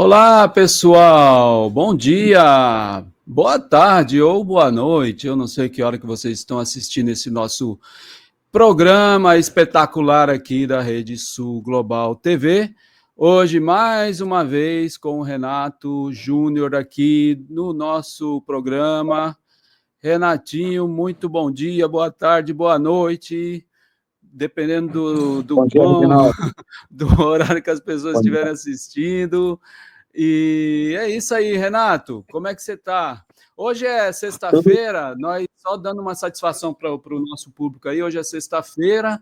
Olá, pessoal. Bom dia, boa tarde ou boa noite. Eu não sei que hora que vocês estão assistindo esse nosso programa espetacular aqui da Rede Sul Global TV. Hoje, mais uma vez, com o Renato Júnior aqui no nosso programa. Renatinho, muito bom dia, boa tarde, boa noite. Dependendo do Bom dia, quão, Reginaldo. do horário que as pessoas Bom dia. estiverem assistindo. E é isso aí, Renato. Como é que você está? Hoje é Tudo sexta-feira, nós só dando uma satisfação para o nosso público aí. Hoje é sexta-feira,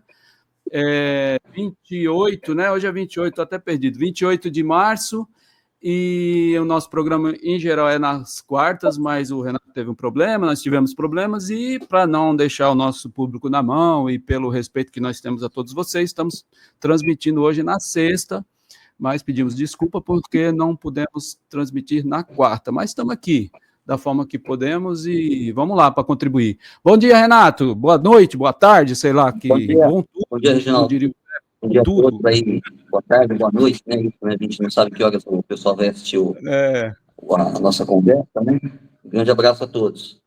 28, né? Hoje é 28, estou até perdido. 28 de março, e o nosso programa em geral é nas quartas, mas o Renato teve um problema, nós tivemos problemas, e para não deixar o nosso público na mão e pelo respeito que nós temos a todos vocês, estamos transmitindo hoje na sexta, mas pedimos desculpa porque não pudemos transmitir na quarta, mas estamos aqui da forma que podemos e vamos lá para contribuir. Bom dia, Renato. Boa noite, boa tarde, sei lá, bom que dia. bom tudo, Bom dia, como Reginaldo. diria Bom o dia a todos tudo. aí. Boa tarde, boa noite, né? Isso, né? A gente não sabe que horas o pessoal vai assistir É. a nossa conversa, né? Um grande abraço a todos.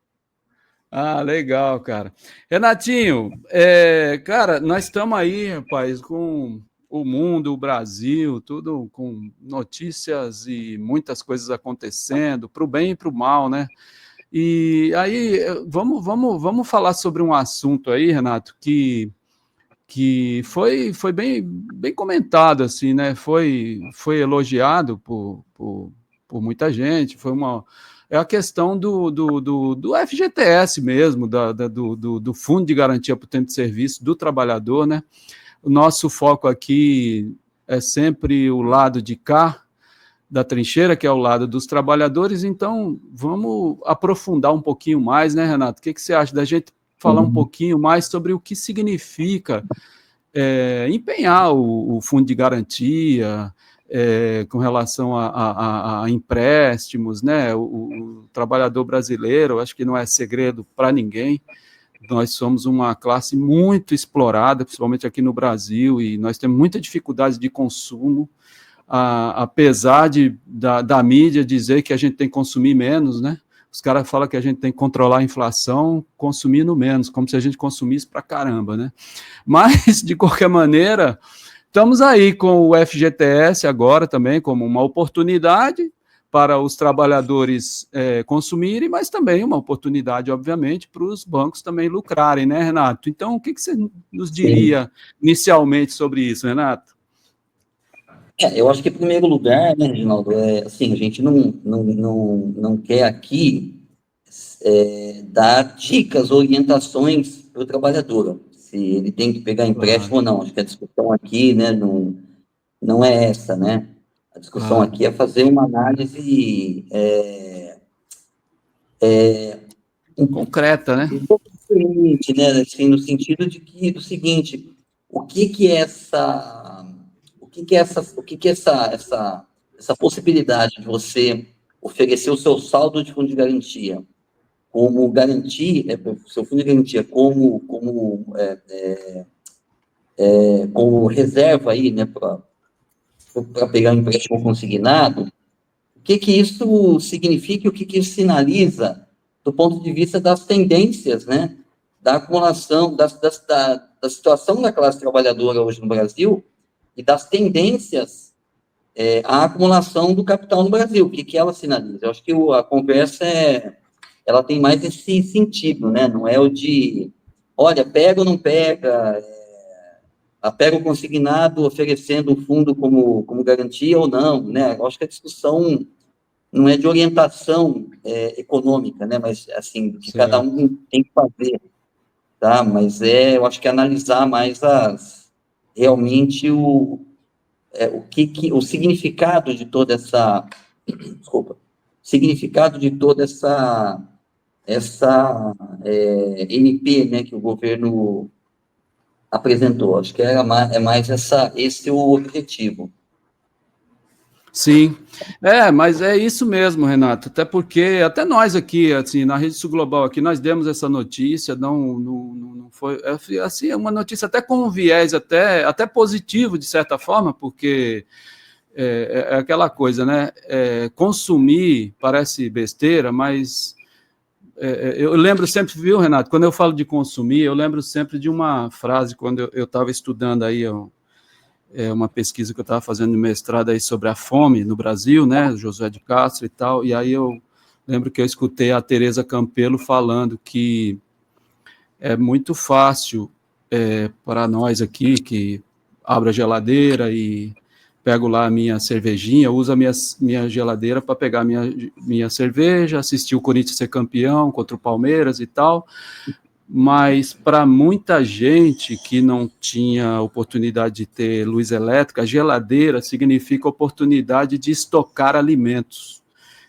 Ah, legal, cara. Renatinho, cara, nós estamos aí, rapaz, com o mundo, o Brasil, tudo com notícias e muitas coisas acontecendo, para o bem e para o mal, né? E aí, vamos falar sobre um assunto aí, Renato, que foi bem comentado, assim, né? Foi elogiado por muita gente, é a questão do FGTS mesmo, do Fundo de Garantia por Tempo de Serviço do Trabalhador, né? O nosso foco aqui é sempre o lado de cá da trincheira, que é o lado dos trabalhadores, então vamos aprofundar um pouquinho mais, né, Renato? O que você acha da gente falar um pouquinho mais sobre o que significa empenhar o fundo de garantia com relação a empréstimos, né? O trabalhador brasileiro, acho que não é segredo para ninguém, nós somos uma classe muito explorada, principalmente aqui no Brasil, e nós temos muita dificuldade de consumo, apesar da mídia dizer que a gente tem que consumir menos, né? Os caras falam que a gente tem que controlar a inflação consumindo menos, como se a gente consumisse pra caramba, né? Mas, de qualquer maneira, estamos aí com o FGTS agora também como uma oportunidade para os trabalhadores consumirem, mas também uma oportunidade, obviamente, para os bancos também lucrarem, né, Renato? Então, o que você nos Sim. diria inicialmente sobre isso, Renato? Eu acho que, em primeiro lugar, né, Reginaldo, assim, a gente não quer aqui dar dicas, orientações para o trabalhador, se ele tem que pegar Claro, empréstimo ou não. Acho que a discussão aqui, né, não é essa, né? A discussão claro. aqui é fazer uma análise Concreta, né? um pouco diferente, né? Assim, no sentido de que do seguinte, o que que é essa possibilidade de você oferecer o seu saldo de fundo de garantia como garantia, seu fundo de garantia como reserva aí, né, para pegar um empréstimo consignado. O que que isso significa e o que que isso sinaliza do ponto de vista das tendências, né, da acumulação, da situação da classe trabalhadora hoje no Brasil e das tendências à acumulação do capital no Brasil? O que que ela sinaliza? Eu acho que a conversa ela tem mais esse sentido, né? Não é o de, olha, pega ou não pega, pega o consignado oferecendo um fundo como garantia ou não, né? Eu acho que a discussão não é de orientação econômica, né? Mas, assim, do que cada Certo. um tem que fazer, tá? Mas eu acho que analisar mais realmente o significado de toda essa, desculpa, significado de toda essa MP, né, que o governo apresentou. Acho que é mais esse o objetivo. Sim, mas é isso mesmo, Renato, até porque, até nós aqui, assim, na Rede Sul Global aqui, nós demos essa notícia, não foi, assim, é uma notícia até com um viés até positivo, de certa forma, porque é aquela coisa, né? Consumir parece besteira, mas eu lembro sempre, viu, Renato, quando eu falo de consumir, eu lembro sempre de uma frase, quando eu estava estudando aí uma pesquisa que eu estava fazendo no mestrado aí sobre a fome no Brasil, né, Josué de Castro e tal, e aí eu lembro que eu escutei a Teresa Campelo falando que é muito fácil para nós aqui, que abro a geladeira e pego lá a minha cervejinha, uso a minha geladeira para pegar minha cerveja, assistir o Corinthians ser campeão contra o Palmeiras e tal, mas para muita gente que não tinha oportunidade de ter luz elétrica, a geladeira significa oportunidade de estocar alimentos.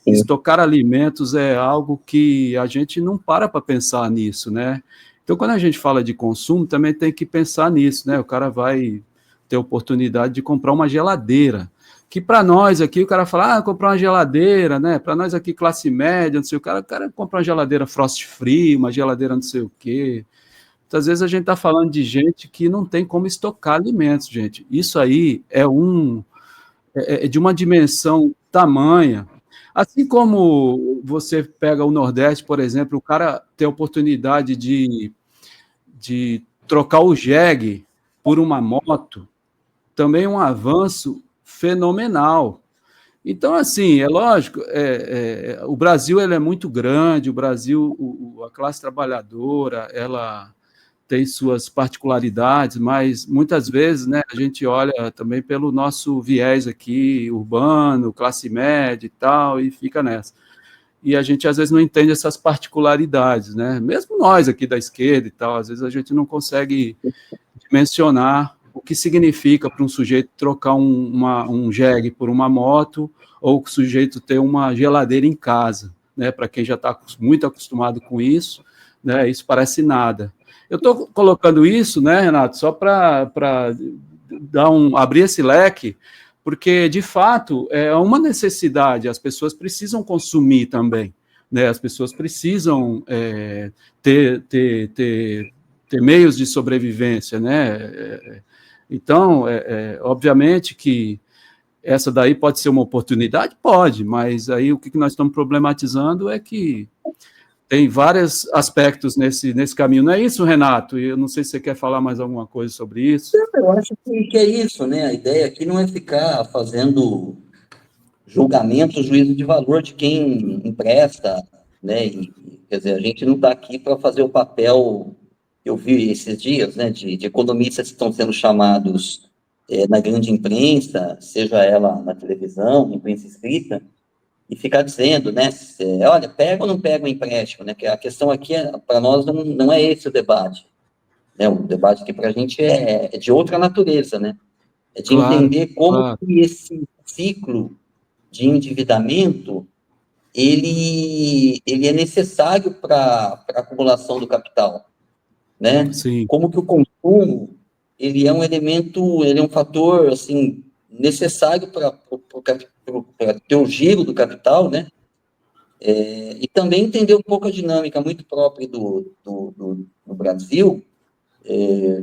Sim. Estocar alimentos é algo que a gente não para pensar nisso, né? Então, quando a gente fala de consumo, também tem que pensar nisso, né? O cara vai ter oportunidade de comprar uma geladeira, que para nós aqui, o cara fala, comprar uma geladeira, né? Para nós aqui, classe média, não sei o cara compra uma geladeira frost free, uma geladeira não sei o quê. Muitas vezes a gente está falando de gente que não tem como estocar alimentos, gente. Isso aí é de uma dimensão tamanha. Assim como você pega o Nordeste, por exemplo, o cara tem a oportunidade de trocar o jegue por uma moto, também é um avanço fenomenal. Então, assim, é lógico, o Brasil ele é muito grande, o Brasil, a classe trabalhadora, ela tem suas particularidades, mas muitas vezes, né, a gente olha também pelo nosso viés aqui, urbano, classe média e tal, e fica nessa. E a gente, às vezes, não entende essas particularidades, né? Mesmo nós aqui da esquerda e tal, às vezes a gente não consegue mencionar o que significa para um sujeito trocar um jegue por uma moto, ou o sujeito ter uma geladeira em casa, né? Para quem já está muito acostumado com isso, né? Isso parece nada. Eu estou colocando isso, né, Renato, só para abrir esse leque, porque, de fato, é uma necessidade, as pessoas precisam consumir também, né? As pessoas precisam ter meios de sobrevivência, né? Então, obviamente que essa daí pode ser uma oportunidade? Pode, mas aí o que nós estamos problematizando é que tem vários aspectos nesse caminho. Não é isso, Renato? E eu não sei se você quer falar mais alguma coisa sobre isso. Eu acho que é isso, né? A ideia aqui não é ficar fazendo julgamento, juízo de valor de quem empresta, né? Quer dizer, a gente não está aqui para fazer o papel, eu vi esses dias, né, de economistas que estão sendo chamados na grande imprensa, seja ela na televisão, imprensa escrita, e ficar dizendo, né, olha, pega ou não pega o empréstimo, né? Que a questão aqui, para nós, não é esse o debate. Né? O debate aqui para a gente é de outra natureza, né? É de entender como que esse ciclo de endividamento ele é necessário para a acumulação do capital, né? Sim. Como que o consumo ele é um elemento, ele é um fator assim necessário para ter o giro do capital, né? E também entender um pouco a dinâmica muito própria do Brasil,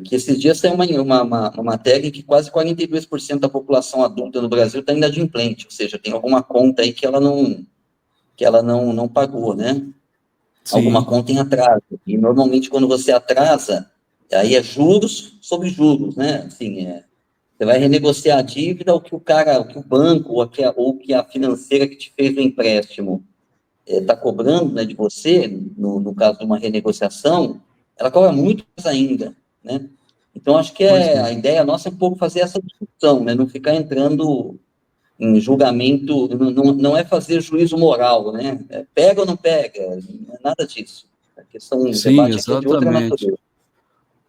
que esses dias tem uma matéria que quase 42% da população adulta no Brasil está inadimplente, ou seja, tem alguma conta aí que ela não pagou, né? Sim. Alguma conta em atraso. E normalmente quando você atrasa, aí é juros sobre juros, né? Assim, você vai renegociar a dívida, o que o banco ou que a financeira que te fez o empréstimo está cobrando, né, de você, no caso de uma renegociação, ela cobra muito mais ainda, né? Então, acho que a ideia nossa é um pouco fazer essa discussão, né? Não ficar entrando em julgamento, não é fazer juízo moral, né? Pega ou não pega, não é nada disso. A questão, o debate aqui é de outra natureza.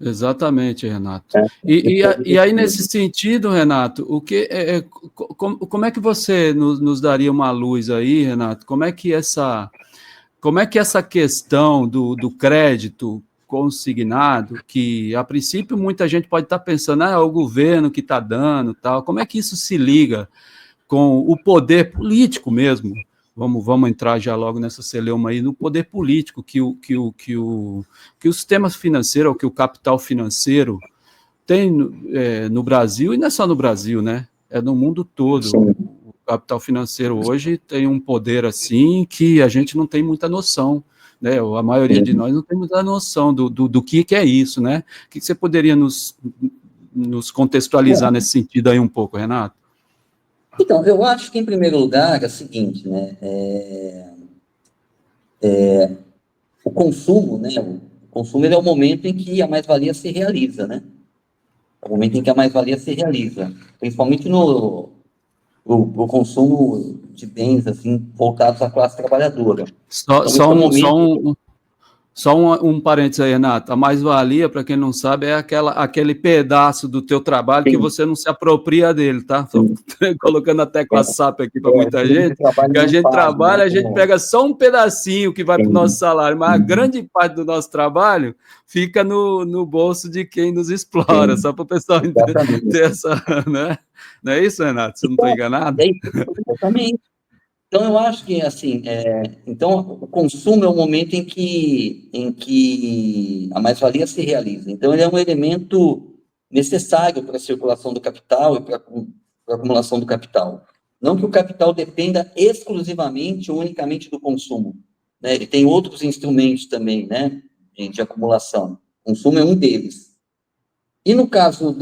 Exatamente, Renato. E aí, nesse sentido, Renato, como é que você nos daria uma luz aí, Renato? Como é que essa questão do crédito consignado, que a princípio muita gente pode estar pensando, é o governo que está dando, tal. Como é que isso se liga com o poder político mesmo? Vamos entrar já logo nessa celeuma aí, no poder político que o sistema financeiro, ou que o capital financeiro tem no Brasil, e não é só no Brasil, né? é no mundo todo. Sim. O capital financeiro hoje tem um poder assim que a gente não tem muita noção, né? A maioria de nós não tem muita noção do que é isso, né? O que você poderia nos contextualizar nesse sentido aí um pouco, Renato? Então, eu acho que, em primeiro lugar, é o seguinte, né? O consumo, né? O consumo ele é o momento em que a mais-valia se realiza, né? É o momento em que a mais-valia se realiza, principalmente no consumo de bens, assim, voltados à classe trabalhadora. Só, Então, esse só é o um, só momento... um, Só um parênteses aí, Renato. A mais-valia, para quem não sabe, é aquele pedaço do teu trabalho que Sim, você não se apropria dele, tá? Estou sim. colocando a tecla SAP aqui para O muita período de gente, trabalho que a não gente pago, né? trabalha, a gente pega só um pedacinho que vai para o nosso Sim, salário, mas a sim, grande parte do nosso trabalho fica no bolso de quem nos explora, sim, só para o pessoal exatamente. ter essa, né? Não é isso, Renato? Se eu não estou Então, enganado? é isso, exatamente. Então, eu acho que, assim, então, o consumo é o momento em que a mais-valia se realiza. Então, ele é um elemento necessário para a circulação do capital e para a acumulação do capital. Não que o capital dependa exclusivamente ou unicamente do consumo, né? Ele tem outros instrumentos também, né, de acumulação. O consumo é um deles. E no caso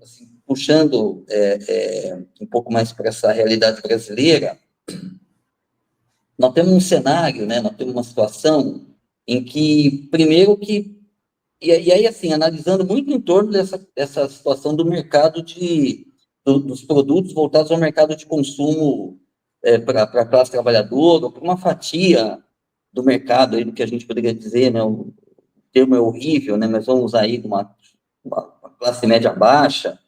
assim, puxando um pouco mais para essa realidade brasileira, nós temos um cenário, né, nós temos uma situação em que, primeiro que, e aí assim, analisando muito em torno dessa situação do mercado dos produtos voltados ao mercado de consumo para a classe trabalhadora, para uma fatia do mercado, aí, do que a gente poderia dizer, né, o termo é horrível, né, mas vamos usar aí uma classe média baixa,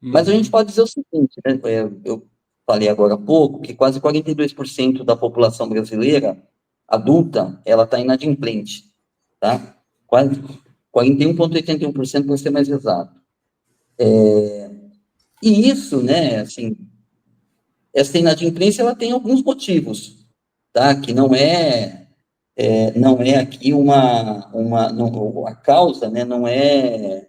mas a gente Uhum. pode dizer o seguinte, né, eu falei agora há pouco, que quase 42% da população brasileira adulta, ela está inadimplente, tá? Quase 41,81% para ser mais exato. E isso, né, assim, essa inadimplência, ela tem alguns motivos, tá? Que não é aqui não, a causa, né, não é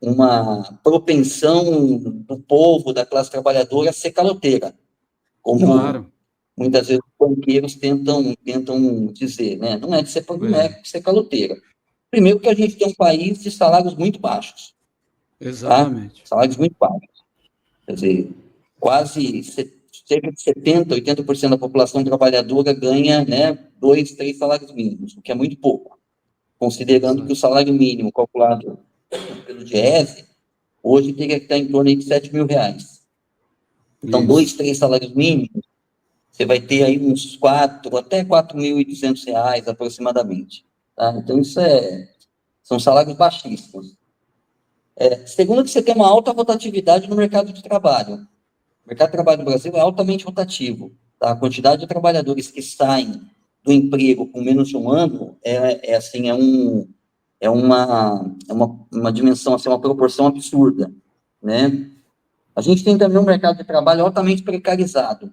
uma propensão do povo, da classe trabalhadora a ser caloteira, como Claro. muitas vezes os banqueiros tentam dizer, né? Não é É, de ser caloteira. Primeiro que a gente tem um país de salários muito baixos, tá? exatamente. Salários muito baixos. Quer dizer, cerca de 70, 80% da população trabalhadora ganha, né, 2, 3 salários mínimos, o que é muito pouco, considerando que Exato. o salário mínimo calculado pelo Diese, hoje teria que estar em torno aí de R$ 7.000. Então, Isso. 2, 3 salários mínimos, você vai ter aí uns 4, até R$ 4.200 aproximadamente. Tá? Então, são salários baixíssimos. Segundo, que você tem uma alta rotatividade no mercado de trabalho. O mercado de trabalho no Brasil é altamente rotativo. Tá? A quantidade de trabalhadores que saem do emprego com menos de um ano assim, uma dimensão, assim, uma proporção absurda, né? A gente tem também um mercado de trabalho altamente precarizado,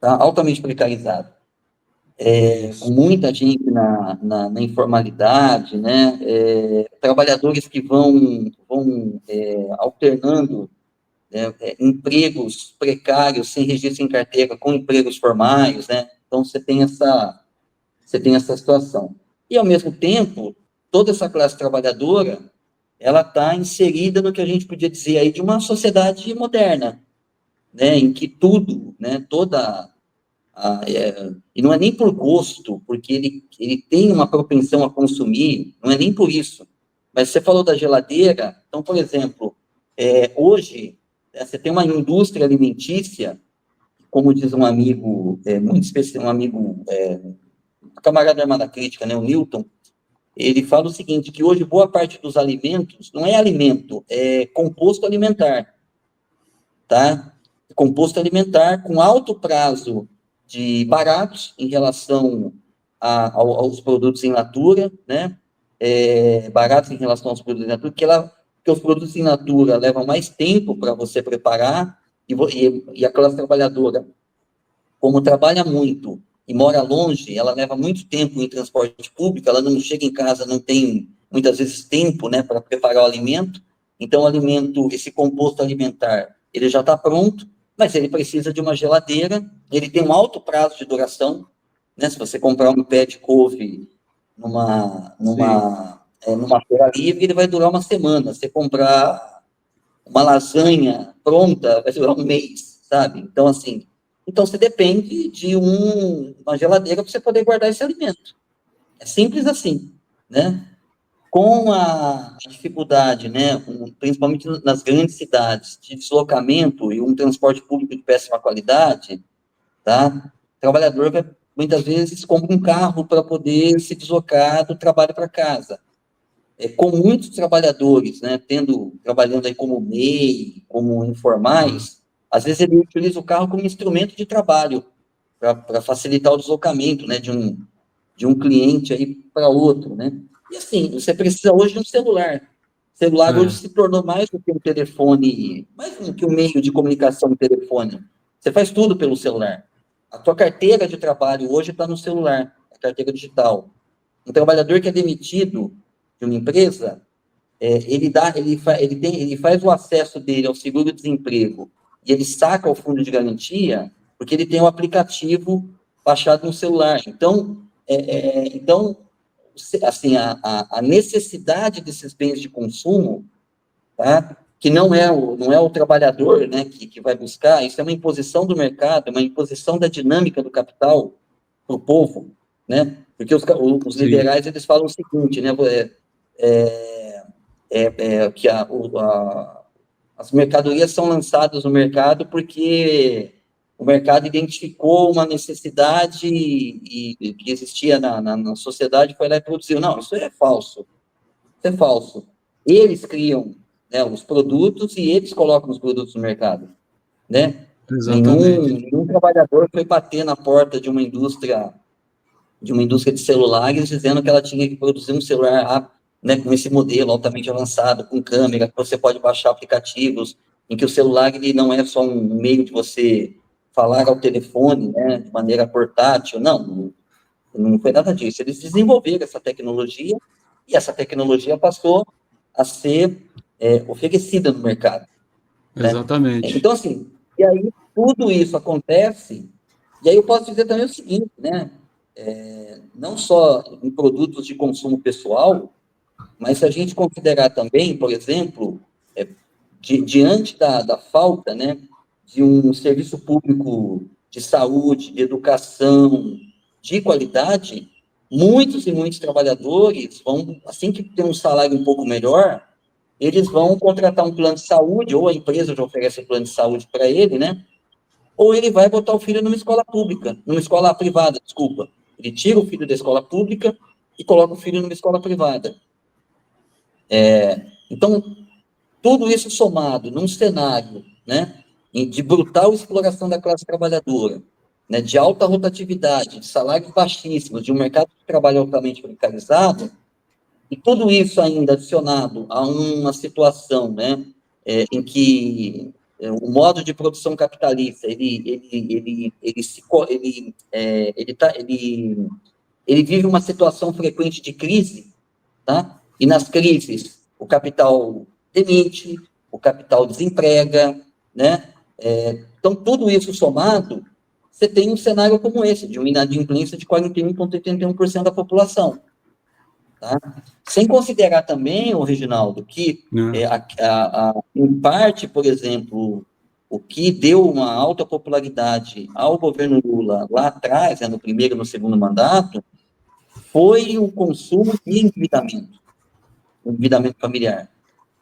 tá? Altamente precarizado. Com Isso. muita gente na informalidade, né? Trabalhadores que vão alternando, né, empregos precários, sem registro em carteira, com empregos formais, né? Então, você tem essa situação. E, ao mesmo tempo, toda essa classe trabalhadora, ela está inserida no que a gente podia dizer aí de uma sociedade moderna, né? Em que tudo, né? E não é nem por gosto, porque ele tem uma propensão a consumir, não é nem por isso. Mas você falou da geladeira, então, por exemplo, hoje, você tem uma indústria alimentícia, como diz um amigo muito especial, um camarada da Armada Crítica, né, o Newton, ele fala o seguinte, que hoje boa parte dos alimentos não é alimento, é composto alimentar, tá? Composto alimentar com alto prazo de baratos em relação aos produtos in natura, né? Baratos em relação aos produtos in natura, porque os produtos in natura levam mais tempo para você preparar e a classe trabalhadora, como trabalha muito e mora longe, ela leva muito tempo em transporte público, ela não chega em casa, não tem muitas vezes tempo, né, para preparar o alimento. Então, esse composto alimentar, ele já está pronto, mas ele precisa de uma geladeira, ele tem um alto prazo de duração, né? Se você comprar um pé de couve numa feira livre, ele vai durar uma semana. Se você comprar uma lasanha pronta, vai durar um mês, sabe? Então, assim, você depende de uma geladeira para você poder guardar esse alimento. É simples assim, né? Com a dificuldade, né, principalmente nas grandes cidades, de deslocamento e um transporte público de péssima qualidade, tá? O trabalhador muitas vezes compra um carro para poder se deslocar do trabalho para casa. Com muitos trabalhadores, né, trabalhando aí como MEI, como informais, às vezes ele utiliza o carro como instrumento de trabalho para facilitar o deslocamento, né, de um cliente aí para outro, né? E assim, você precisa hoje de um celular. O celular hoje se tornou mais do que um telefone, mais do que um meio de comunicação, um telefone. Você faz tudo pelo celular. A tua carteira de trabalho hoje está no celular, a carteira digital. Um trabalhador que é demitido de uma empresa, ele faz o acesso dele ao seguro-desemprego e ele saca o fundo de garantia porque ele tem um aplicativo baixado no celular. Então, assim, a necessidade desses bens de consumo, tá? Que não é o trabalhador, né, que vai buscar, isso é uma imposição do mercado, uma imposição da dinâmica do capital para o povo, né? Porque os liberais, eles falam o seguinte, né, que as mercadorias são lançadas no mercado porque o mercado identificou uma necessidade que existia na sociedade e foi lá e produziu. Não, isso é falso. Isso é falso. Eles criam, né, os produtos e eles colocam os produtos no mercado, né? Nenhum trabalhador foi bater na porta de uma indústria de celulares dizendo que ela tinha que produzir um celular, né, com esse modelo altamente avançado, com câmera, que você pode baixar aplicativos, em que o celular ele não é só um meio de você falar ao telefone, né, de maneira portátil. Não foi nada disso. Eles desenvolveram essa tecnologia e essa tecnologia passou a ser oferecida no mercado. Exatamente. Né? Então, assim, e aí tudo isso acontece, e aí eu posso dizer também o seguinte, né? Não só em produtos de consumo pessoal, mas se a gente considerar também, por exemplo, diante da falta, né, de um serviço público de saúde, de educação, de qualidade, muitos e muitos trabalhadores vão, assim que tem um salário um pouco melhor, eles vão contratar um plano de saúde, ou a empresa já oferece um plano de saúde para ele, né? Ou ele vai botar o filho numa escola pública, numa escola privada, desculpa. Ele tira o filho da escola pública e coloca o filho numa escola privada. Então, tudo isso somado num cenário, né, de brutal exploração da classe trabalhadora, né, de alta rotatividade, de salários baixíssimos, de um mercado de trabalho altamente precarizado, e tudo isso ainda adicionado a uma situação, né, em que o modo de produção capitalista ele vive uma situação frequente de crise, tá? E nas crises o capital demite, o capital desemprega, né? Então tudo isso somado, você tem um cenário como esse, de uma inadimplência de 41,81% da população. Tá? Sem considerar também, Reginaldo, que em parte, por exemplo, o que deu uma alta popularidade ao governo Lula lá atrás, no primeiro e no segundo mandato, foi o consumo e o endividamento familiar.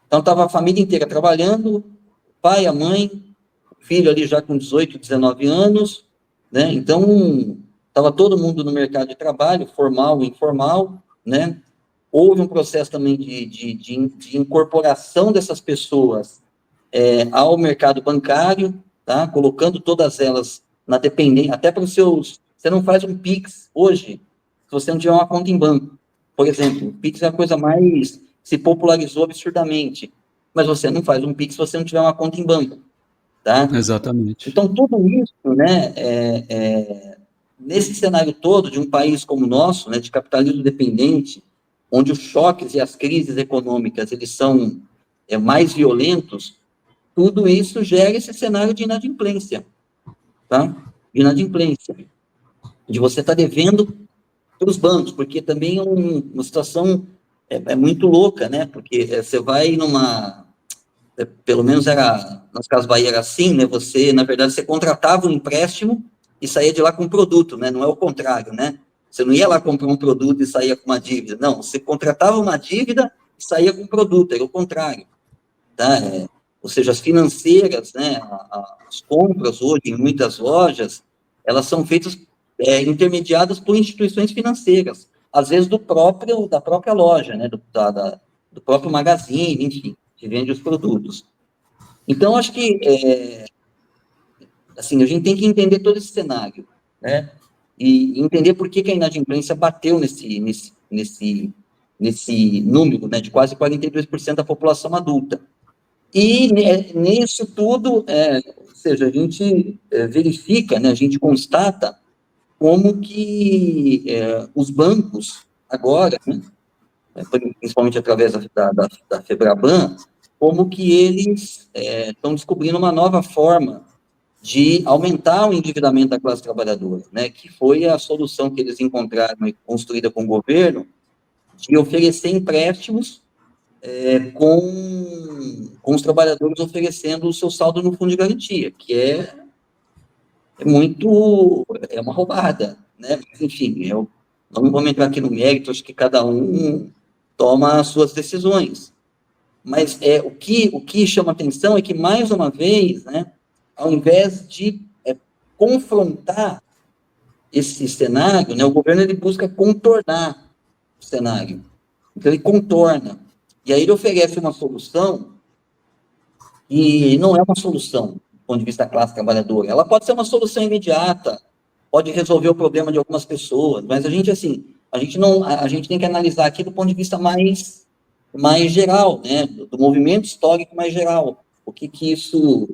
Então, estava a família inteira trabalhando, o pai, a mãe, o filho ali já com 18, 19 anos, né? Então, estava todo mundo no mercado de trabalho, formal e informal, né? Houve um processo também de incorporação dessas pessoas ao mercado bancário, tá? Colocando todas elas na dependência, até para os seus... Você não faz um Pix hoje, se você não tiver uma conta em banco. Por exemplo, o Pix é a coisa mais... se popularizou absurdamente, mas você não faz um Pix se você não tiver uma conta em banco, tá? Exatamente. Então, tudo isso, né, nesse cenário todo de um país como o nosso, né, de capitalismo dependente, onde os choques e as crises econômicas eles são mais violentos, tudo isso gera esse cenário de inadimplência, tá? De inadimplência, de você estar devendo para os bancos, porque também é uma situação muito louca, né? Porque você vai pelo menos era, nas Casas Bahia era assim, né? Você, na verdade, você contratava um empréstimo e saía de lá com um produto, né? Não é o contrário, né? Você não ia lá comprar um produto e saía com uma dívida, não. Você contratava uma dívida e saía com um produto, era o contrário, tá? Ou seja, as financeiras, né? As compras hoje em muitas lojas, elas são feitas intermediadas por instituições financeiras, às vezes da própria loja, né? Do próprio magazine, enfim, que vende os produtos. Então, acho que, assim, a gente tem que entender todo esse cenário, né? E entender por que a inadimplência bateu nesse número, né, de quase 42% da população adulta. E nisso tudo, ou seja, a gente verifica, né, a gente constata como que os bancos, agora, né, principalmente através da FEBRABAN, como que eles estão descobrindo uma nova forma de aumentar o endividamento da classe trabalhadora, né, que foi a solução que eles encontraram e construída com o governo, de oferecer empréstimos com os trabalhadores oferecendo o seu saldo no fundo de garantia, que é uma roubada, né? Mas, enfim, eu não vou entrar aqui no mérito, acho que cada um toma as suas decisões. Mas o que chama atenção é que, mais uma vez, né, ao invés de confrontar esse cenário, né, o governo ele busca contornar o cenário. Então, ele contorna. E aí ele oferece uma solução e não é uma solução do ponto de vista da classe trabalhadora. Ela pode ser uma solução imediata, pode resolver o problema de algumas pessoas, mas a gente, assim, a gente tem que analisar aqui do ponto de vista mais geral, né, do movimento histórico mais geral. O que isso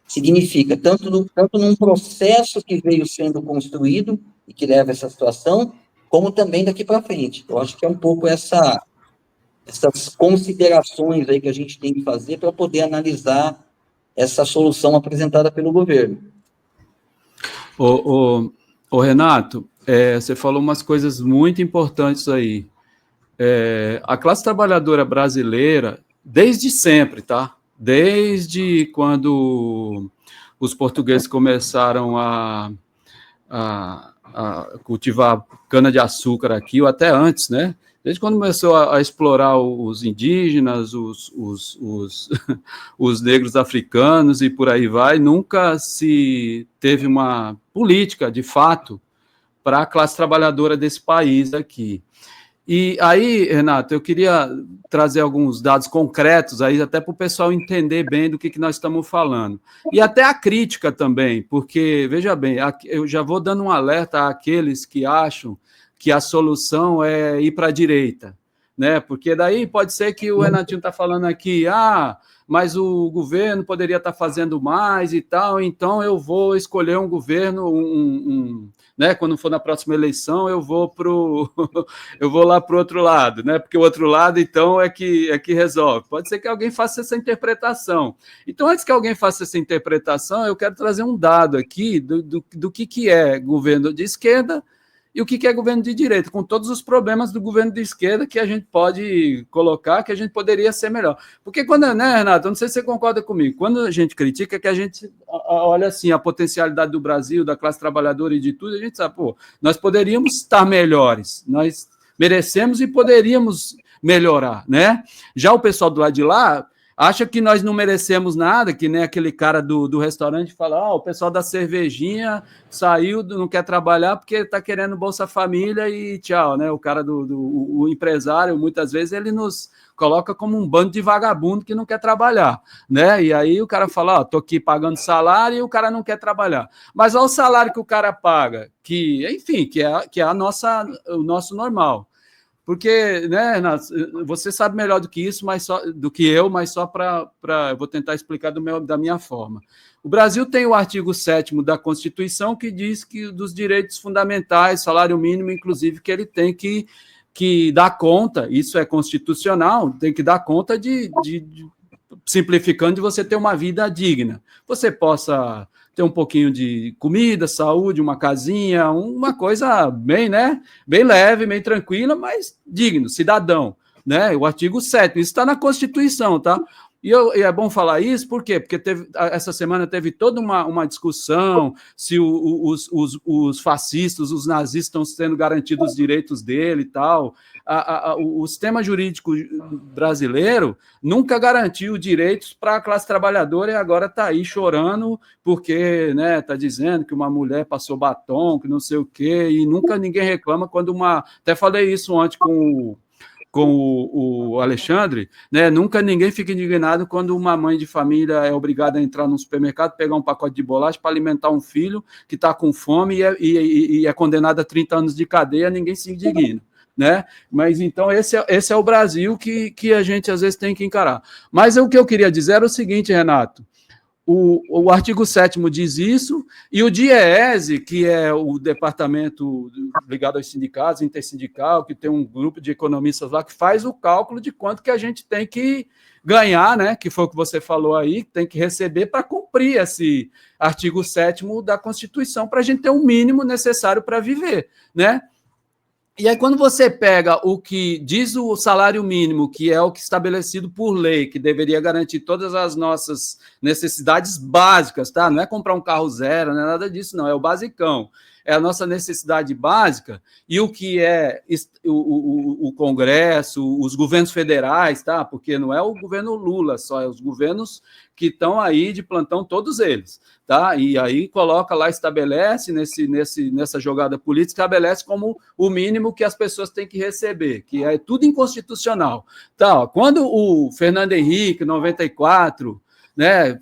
significa, tanto num processo que veio sendo construído e que leva a essa situação, como também daqui para frente. Eu acho que é um pouco essas considerações aí que a gente tem que fazer para poder analisar essa solução apresentada pelo governo. Ô Renato, você falou umas coisas muito importantes aí. A classe trabalhadora brasileira, desde sempre, tá? Desde quando os portugueses começaram a cultivar cana-de-açúcar aqui, ou até antes, né? Desde quando começou a explorar os indígenas, os negros africanos e por aí vai, nunca se teve uma política, de fato, para a classe trabalhadora desse país aqui. E aí, Renato, eu queria trazer alguns dados concretos aí, até para o pessoal entender bem do que nós estamos falando. E até a crítica também, porque, veja bem, eu já vou dando um alerta àqueles que acham que a solução é ir para a direita, né? Porque daí pode ser que o Renatinho está falando aqui, mas o governo poderia estar fazendo mais e tal, então eu vou escolher um governo, né, quando for na próxima eleição, eu vou lá para o outro lado, né? Porque o outro lado, então, é que resolve. Pode ser que alguém faça essa interpretação. Então, antes que alguém faça essa interpretação, eu quero trazer um dado aqui do que é governo de esquerda e o que é governo de direita, com todos os problemas do governo de esquerda que a gente pode colocar, que a gente poderia ser melhor. Porque quando, né, Renato, eu não sei se você concorda comigo, quando a gente critica, que a gente olha assim, a potencialidade do Brasil, da classe trabalhadora e de tudo, a gente sabe, nós poderíamos estar melhores, nós merecemos e poderíamos melhorar, né? Já o pessoal do lado de lá acha que nós não merecemos nada, que nem aquele cara do restaurante fala, o pessoal da cervejinha saiu, não quer trabalhar porque está querendo Bolsa Família e tchau, né? O cara o empresário, muitas vezes, ele nos coloca como um bando de vagabundo que não quer trabalhar, né? E aí o cara fala, tô aqui pagando salário e o cara não quer trabalhar. Mas olha o salário que o cara paga, que, enfim, que é o nosso normal. Porque, né, Renato, você sabe melhor do que isso, do que eu, mas só eu vou tentar explicar da minha forma. O Brasil tem o artigo 7º da Constituição que diz que dos direitos fundamentais, salário mínimo, inclusive, que ele tem que dar conta, isso é constitucional, tem que dar conta simplificando, de você ter uma vida digna. Você possa ter um pouquinho de comida, saúde, uma casinha, uma coisa bem, né, bem leve, bem tranquila, mas digno, cidadão, né? O artigo 7º, isso está na Constituição, tá? E é bom falar isso, por quê? Porque essa semana teve toda uma discussão se os fascistas, os nazistas estão sendo garantidos os direitos dele e tal. O sistema jurídico brasileiro nunca garantiu direitos para a classe trabalhadora e agora está aí chorando porque, né, está dizendo que uma mulher passou batom, que não sei o quê, e nunca ninguém reclama quando uma... Até falei isso ontem com o Alexandre, né? Nunca ninguém fica indignado quando uma mãe de família é obrigada a entrar no supermercado, pegar um pacote de bolacha para alimentar um filho que está com fome e é condenado a 30 anos de cadeia, ninguém se indigna, né? Mas então esse é o Brasil que a gente às vezes tem que encarar. Mas o que eu queria dizer era o seguinte, Renato, o artigo 7º diz isso, e o DIEESE, que é o departamento ligado aos sindicatos, intersindical, que tem um grupo de economistas lá que faz o cálculo de quanto que a gente tem que ganhar, né, que foi o que você falou aí, tem que receber para cumprir esse artigo 7º da Constituição, para a gente ter o mínimo necessário para viver, né? E aí, quando você pega o que diz o salário mínimo, que é o que é estabelecido por lei, que deveria garantir todas as nossas necessidades básicas, tá? Não é comprar um carro zero, não é nada disso, não, é o basicão. É a nossa necessidade básica, e o que é o Congresso, os governos federais, tá? Porque não é o governo Lula só, é os governos que estão aí de plantão, todos eles, tá? E aí coloca lá, estabelece nessa jogada política, estabelece como o mínimo que as pessoas têm que receber, que é tudo inconstitucional. Tá, ó, quando o Fernando Henrique, 94, né,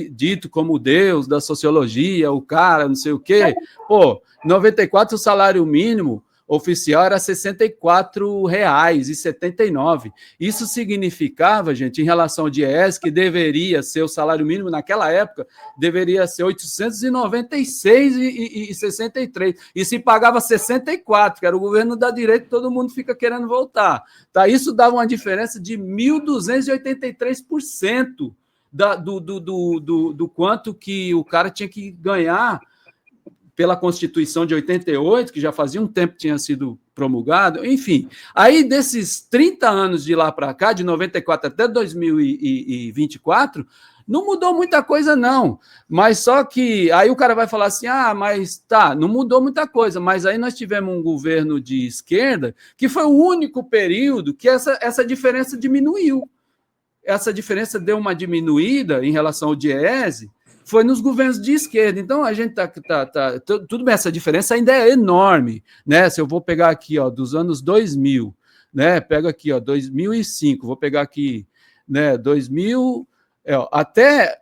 dito como o deus da sociologia, o cara, não sei o quê, pô, em 94 o salário mínimo oficial era R$ 64,79. Isso significava, gente, em relação ao DIEESE, que deveria ser o salário mínimo naquela época, deveria ser R$ 896,63. E se pagava 64, que era o governo da direita, todo mundo fica querendo voltar. Tá? Isso dava uma diferença de 1.283% do quanto que o cara tinha que ganhar pela Constituição de 88, que já fazia um tempo que tinha sido promulgado, enfim. Aí, desses 30 anos de lá para cá, de 94 até 2024, não mudou muita coisa, não. Mas só que aí o cara vai falar assim, mas tá, não mudou muita coisa, mas aí nós tivemos um governo de esquerda que foi o único período que essa diferença diminuiu. Essa diferença deu uma diminuída em relação ao DIEESE, foi nos governos de esquerda. Então, a gente tudo bem, essa diferença ainda é enorme, né? Se eu vou pegar aqui, ó, dos anos 2000, né? Pega aqui, ó, 2005, vou pegar aqui, né, 2000, até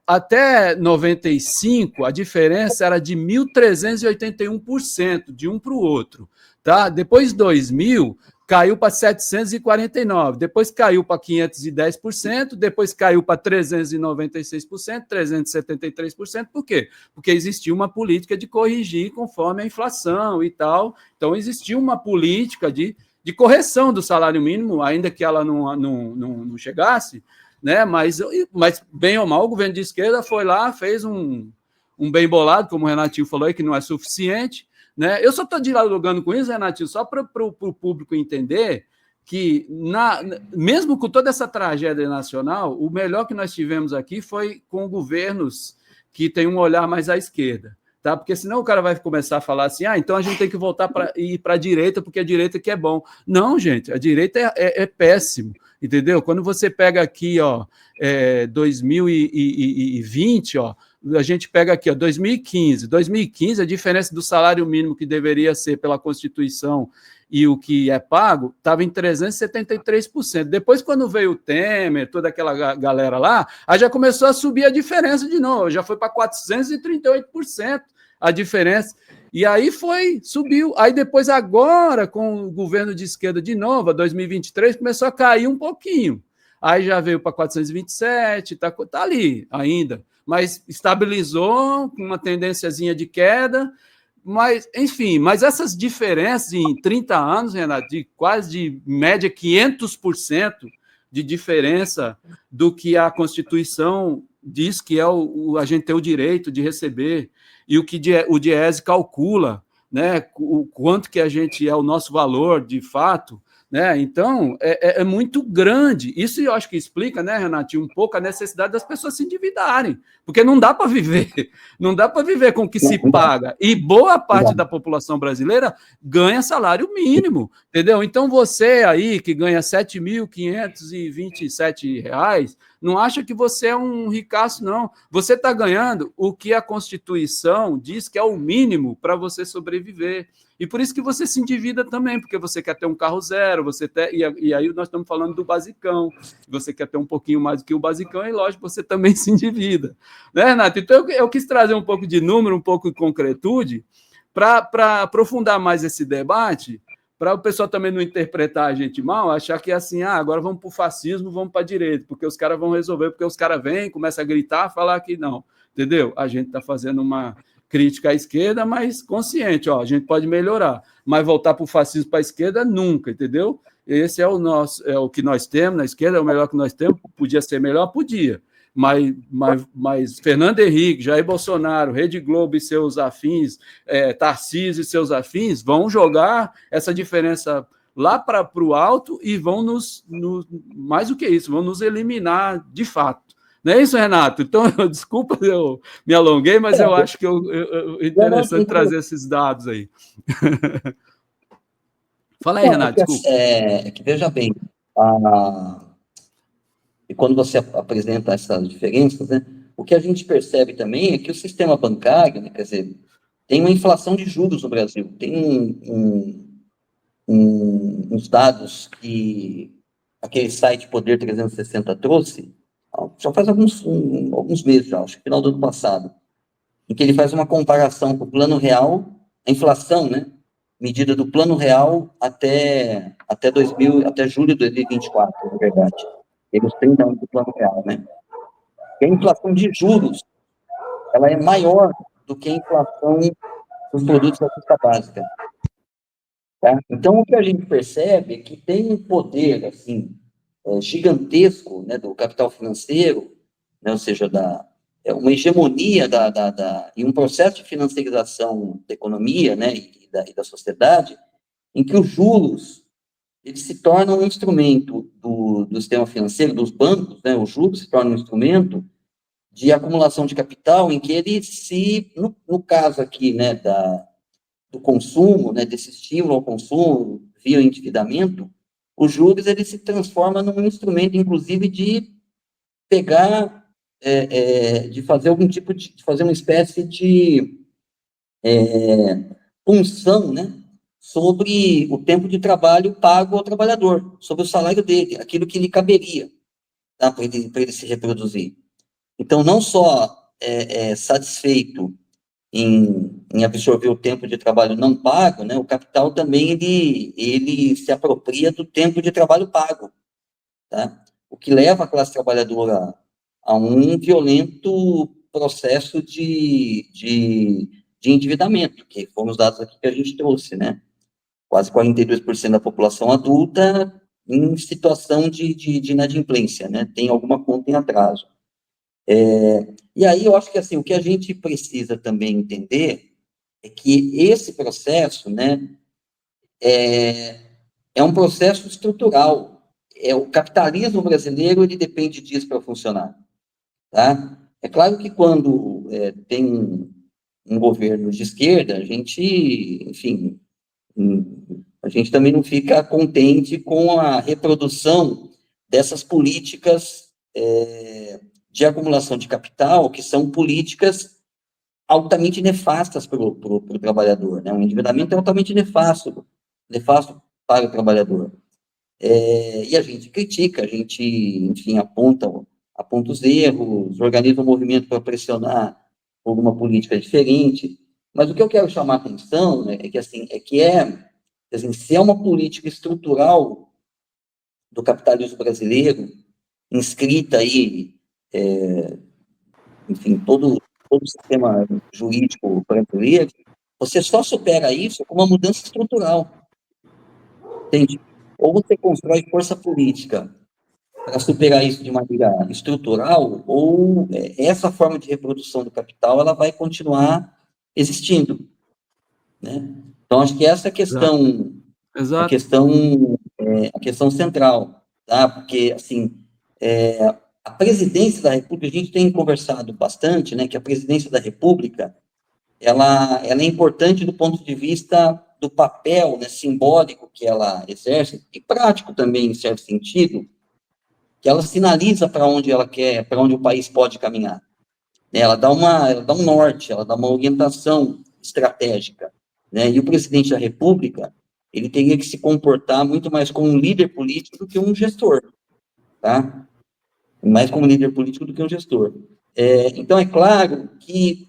95, a diferença era de 1.381% de um para o outro, tá? Depois de 2000, caiu para 749%, depois caiu para 510%, depois caiu para 396%, 373%. Por quê? Porque existia uma política de corrigir conforme a inflação e tal. Então, existia uma política de correção do salário mínimo, ainda que ela não chegasse, né? Mas, bem ou mal, o governo de esquerda foi lá, fez um bem bolado, como o Renatinho falou aí, que não é suficiente, né? Eu só estou dialogando com isso, Renatinho, só para o público entender que, mesmo com toda essa tragédia nacional, o melhor que nós tivemos aqui foi com governos que têm um olhar mais à esquerda, tá? Porque senão o cara vai começar a falar assim, então a gente tem que voltar para ir para a direita, porque a direita que é bom. Não, gente, a direita é péssimo, entendeu? Quando você pega aqui, ó, 2020, ó, a gente pega aqui, ó, 2015, a diferença do salário mínimo que deveria ser pela Constituição e o que é pago, estava em 373%. Depois, quando veio o Temer, toda aquela galera lá, aí já começou a subir a diferença de novo, já foi para 438% a diferença. E aí subiu. Aí depois, agora, com o governo de esquerda de novo, 2023, começou a cair um pouquinho. Aí já veio para 427, tá ali ainda, mas estabilizou com uma tendênciazinha de queda, mas, enfim, mas essas diferenças em 30 anos, Renato, de quase de média 500% de diferença do que a Constituição diz que é a gente ter o direito de receber, e o que o Diese calcula, né, o quanto que a gente é o nosso valor de fato, né? Então, é muito grande. Isso eu acho que explica, né, Renatinho, um pouco a necessidade das pessoas se endividarem, porque não dá para viver, não dá para viver com o que se paga. E boa parte da população brasileira ganha salário mínimo, entendeu? Então, você aí que ganha R$ 7.527, não acha que você é um ricaço, não. Você está ganhando o que a Constituição diz que é o mínimo para você sobreviver. E por isso que você se endivida também, porque você quer ter um carro zero, e aí nós estamos falando do basicão, você quer ter um pouquinho mais do que o basicão, e lógico, você também se endivida. Né, Renato? Então eu quis trazer um pouco de número, um pouco de concretude, para aprofundar mais esse debate, para o pessoal também não interpretar a gente mal, achar que é assim, agora vamos para o fascismo, vamos para a direita, porque os caras vão resolver, porque os caras vêm, começam a gritar, falar que não, entendeu? A gente está fazendo uma crítica à esquerda, mas consciente, a gente pode melhorar, mas voltar para o fascismo para a esquerda, nunca, entendeu? Esse é o que nós temos na esquerda, é o melhor que nós temos, podia ser melhor, podia, mas Fernando Henrique, Jair Bolsonaro, Rede Globo e seus afins, Tarcísio e seus afins, vão jogar essa diferença lá para o alto e vão mais do que isso, vão nos eliminar de fato. Não é isso, Renato? Então, desculpa, eu me alonguei, mas eu acho que é interessante trazer esses dados aí. Fala aí, Renato, desculpa. Que veja bem, e quando você apresenta essas diferenças, né, o que a gente percebe também é que o sistema bancário, né, quer dizer, tem uma inflação de juros no Brasil, tem uns dados que aquele site Poder 360 trouxe, já faz alguns meses já, acho que final do ano passado, em que ele faz uma comparação com o plano real, a inflação, né, medida do plano real até julho de 2024, na verdade. Temos 30 anos do plano real, né? E a inflação de juros, ela é maior do que a inflação dos produtos da cesta básica. Tá? Então, o que a gente percebe é que tem um poder, assim, gigantesco, né, do capital financeiro, né, ou seja, uma hegemonia e um processo de financiarização da economia, né, e da sociedade, em que os juros eles se tornam um instrumento do sistema financeiro, dos bancos, né, os juros se tornam um instrumento de acumulação de capital, em que ele no caso aqui, né, do consumo, né, desse estímulo ao consumo via endividamento, os juros ele se transforma num instrumento, inclusive, de pegar, de fazer algum tipo de fazer uma espécie de punção, né, sobre o tempo de trabalho pago ao trabalhador, sobre o salário dele, aquilo que lhe caberia, tá, para ele se reproduzir. Então, não só satisfeito em absorver o tempo de trabalho não pago, né, o capital também ele se apropria do tempo de trabalho pago, tá? O que leva a classe trabalhadora a um violento processo de endividamento, que foram os dados aqui que a gente trouxe, né? Quase 42% da população adulta em situação de inadimplência, né? Tem alguma conta em atraso. E aí eu acho que assim, o que a gente precisa também entender é que esse processo, né, é um processo estrutural. O capitalismo brasileiro ele depende disso para funcionar, tá? É claro que quando tem um governo de esquerda, a gente, enfim, a gente também não fica contente com a reprodução dessas políticas de acumulação de capital, que são políticas altamente nefastas para o trabalhador, né? O endividamento é altamente nefasto para o trabalhador. E a gente critica, a gente, enfim, aponta os erros, organiza um movimento para pressionar alguma política diferente, mas o que eu quero chamar a atenção, né, assim, se é uma política estrutural do capitalismo brasileiro, inscrita aí, enfim, todo o sistema jurídico brasileiro, você só supera isso com uma mudança estrutural, entende? Ou você constrói força política para superar isso de maneira estrutural, ou essa forma de reprodução do capital ela vai continuar existindo, né? Então, acho que essa é Exato. a Exato. questão, a questão central, tá? Porque, assim, a presidência da República, a gente tem conversado bastante, né, que a presidência da República, ela é importante do ponto de vista do papel, né, simbólico que ela exerce, e prático também, em certo sentido, que ela sinaliza para onde ela quer, para onde o país pode caminhar, né? Ela dá um norte, ela dá uma orientação estratégica, né? E o presidente da República, ele teria que se comportar muito mais como um líder político do que um gestor, tá? Mais como líder político do que um gestor. Então, é claro que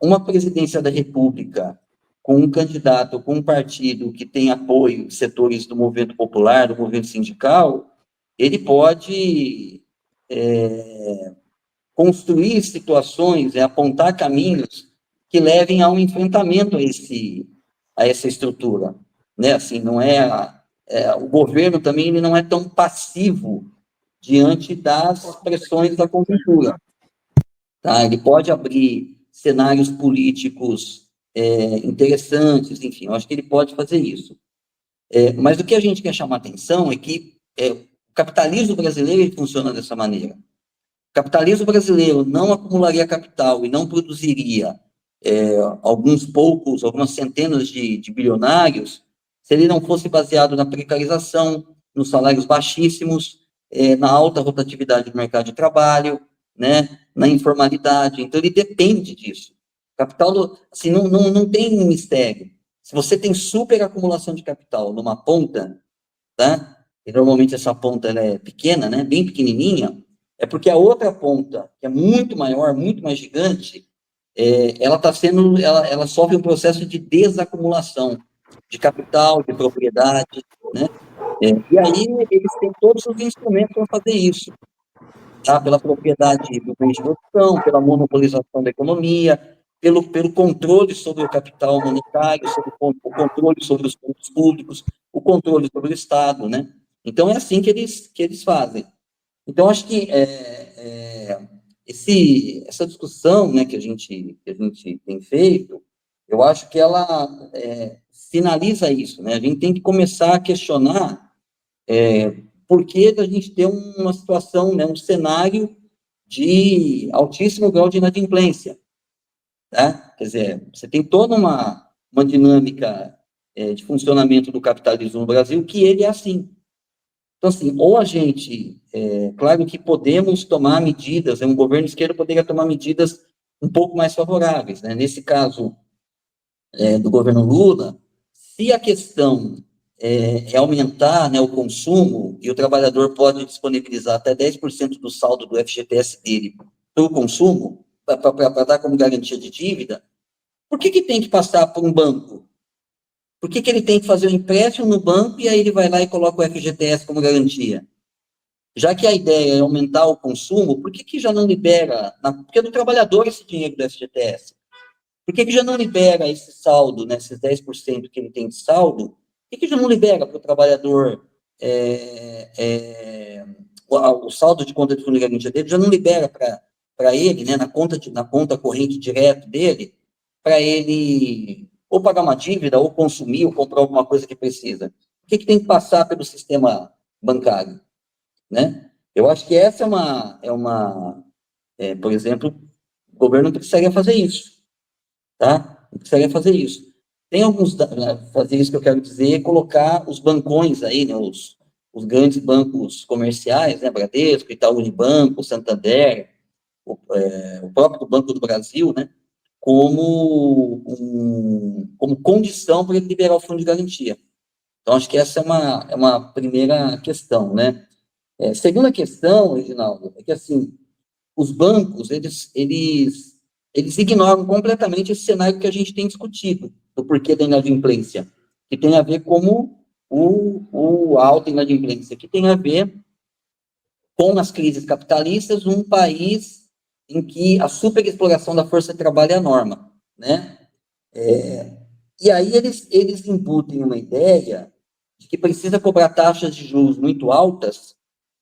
uma presidência da República com um candidato, com um partido que tem apoio de setores do movimento popular, do movimento sindical, ele pode construir situações, apontar caminhos que levem a um enfrentamento a essa estrutura, né? Assim, não o governo também ele não é tão passivo diante das pressões da conjuntura, tá? Ele pode abrir cenários políticos interessantes, enfim, eu acho que ele pode fazer isso. Mas o que a gente quer chamar atenção é que o capitalismo brasileiro ele funciona dessa maneira. O capitalismo brasileiro não acumularia capital e não produziria algumas centenas de bilionários se ele não fosse baseado na precarização, nos salários baixíssimos, na alta rotatividade do mercado de trabalho, né, na informalidade. Então, ele depende disso. Capital, assim, não tem mistério. Se você tem super acumulação de capital numa ponta, tá? E normalmente essa ponta ela é pequena, né? Bem pequenininha, é porque a outra ponta, que é muito maior, muito mais gigante, ela sofre um processo de desacumulação de capital, de propriedade, né? E aí eles têm todos os instrumentos para fazer isso, tá? Pela propriedade do bem de produção, pela monopolização da economia, pelo controle sobre o capital monetário, sobre o controle sobre os fundos públicos, o controle sobre o Estado, né? Então, é assim que eles fazem. Então, acho que essa discussão, né, que a gente tem feito, eu acho que ela sinaliza isso, né? A gente tem que começar a questionar por que a gente tem uma situação, né, um cenário de altíssimo grau de inadimplência, tá? Quer dizer, você tem toda uma dinâmica de funcionamento do capitalismo no Brasil que ele é assim. Então, assim, ou a gente, claro que podemos tomar medidas, um governo de esquerda poderia tomar medidas um pouco mais favoráveis, né? Nesse caso do governo Lula, se a questão é aumentar, né, o consumo, e o trabalhador pode disponibilizar até 10% do saldo do FGTS dele para o consumo, para dar como garantia de dívida, por que tem que passar por um banco? Por que ele tem que fazer um empréstimo no banco e aí ele vai lá e coloca o FGTS como garantia? Já que a ideia é aumentar o consumo, por que já não libera? Porque é do trabalhador esse dinheiro do FGTS. Por que já não libera esse saldo, né, esses 10% que ele tem de saldo? Por que já não libera para o trabalhador o saldo de conta de fundo de garantia dele? Já não libera para ele, né, na conta corrente direto dele, para ele ou pagar uma dívida, ou consumir, ou comprar alguma coisa que precisa? Por que tem que passar pelo sistema bancário, né? Eu acho que essa por exemplo, o governo precisaria fazer isso, tá? Precisaria fazer isso. Tem fazer isso que eu quero dizer, é colocar os bancões aí, né, os grandes bancos comerciais, né, Bradesco, Itaú Unibanco, Santander, o próprio Banco do Brasil, né, como condição para ele liberar o fundo de garantia. Então, acho que essa é uma primeira questão, né? Segunda questão, Reginaldo, é que, assim, os bancos, eles ignoram completamente esse cenário que a gente tem discutido, do porquê da inadimplência, que tem a ver com a alta inadimplência, que tem a ver com as crises capitalistas, um país em que a superexploração da força de trabalho é a norma, né? E aí eles embutem uma ideia de que precisa cobrar taxas de juros muito altas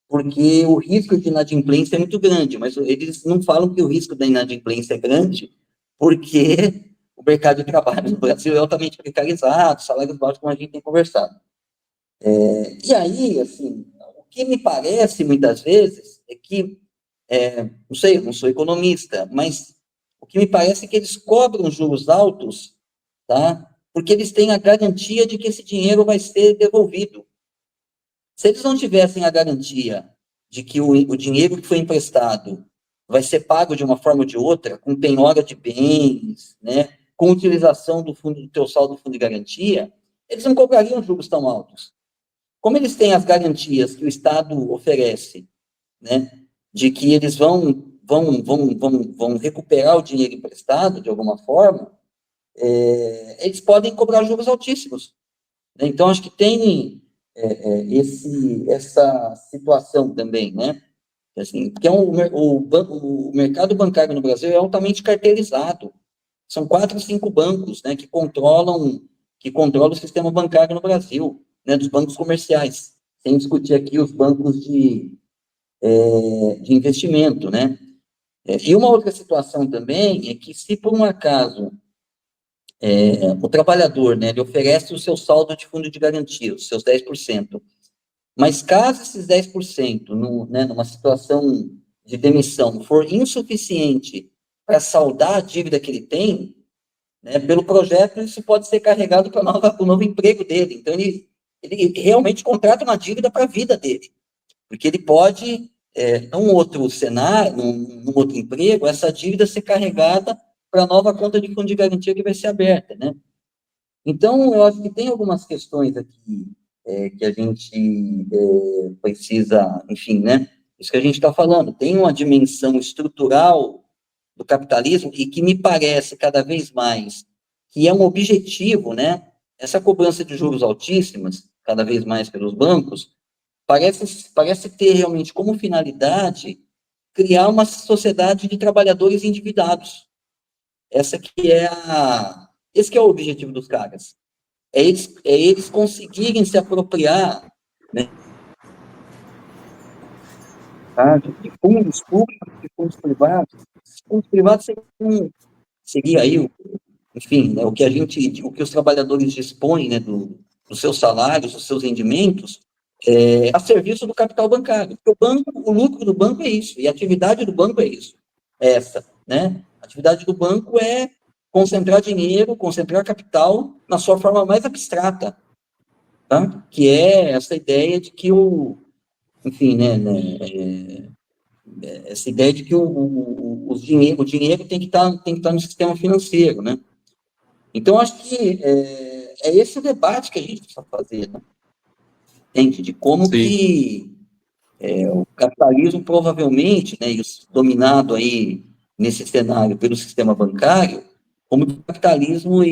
porque o risco de inadimplência é muito grande, mas eles não falam que o risco da inadimplência é grande, porque o mercado de trabalho no Brasil é altamente precarizado, salários baixos, como a gente tem conversado. E aí, assim, o que me parece muitas vezes é que, não sei, eu não sou economista, mas o que me parece é que eles cobram juros altos, tá? Porque eles têm a garantia de que esse dinheiro vai ser devolvido. Se eles não tivessem a garantia de que o dinheiro que foi emprestado vai ser pago de uma forma ou de outra, com penhora de bens, né, com utilização do fundo do teu saldo do fundo de garantia, eles não cobrariam juros tão altos. Como eles têm as garantias que o Estado oferece, né, de que eles vão recuperar o dinheiro emprestado de alguma forma, eles podem cobrar juros altíssimos. Né? Então, acho que tem essa situação também, né? Assim, porque o mercado bancário no Brasil é altamente cartelizado. São 4, 5 bancos, né, que controlam o sistema bancário no Brasil, né, dos bancos comerciais, sem discutir aqui os bancos de investimento, né? E uma outra situação também é que, se por um acaso o trabalhador, né, ele oferece o seu saldo de fundo de garantia, os seus 10%, mas caso esses 10%, né, numa situação de demissão, for insuficiente para saldar a dívida que ele tem, né, pelo projeto, isso pode ser carregado para o novo emprego dele. Então, ele realmente contrata uma dívida para a vida dele, porque ele pode, num outro cenário, num outro emprego, essa dívida ser carregada para a nova conta de fundo de garantia que vai ser aberta, né? Então, eu acho que tem algumas questões aqui que a gente precisa, enfim, né? Isso que a gente está falando, tem uma dimensão estrutural do capitalismo e que me parece cada vez mais que é um objetivo, né? Essa cobrança de juros altíssimas, cada vez mais pelos bancos, parece ter realmente como finalidade criar uma sociedade de trabalhadores endividados. Esse que é o objetivo dos caras. É eles conseguirem se apropriar, né, tá, de fundos públicos, de fundos privados. Fundos privados seria aí, enfim, né, o que os trabalhadores dispõem, né, dos seus salários, dos seus rendimentos, a serviço do capital bancário. Porque o lucro do banco é isso, e a atividade do banco é isso, essa, né? A atividade do banco é concentrar dinheiro, concentrar capital na sua forma mais abstrata, tá? Que é essa ideia de que enfim, essa ideia de que o dinheiro tem que estar no sistema financeiro, né? Então, acho que é esse o debate que a gente precisa fazer, né? Entende? De como Sim, que o capitalismo provavelmente, né, dominado aí nesse cenário pelo sistema bancário, como que o capitalismo, o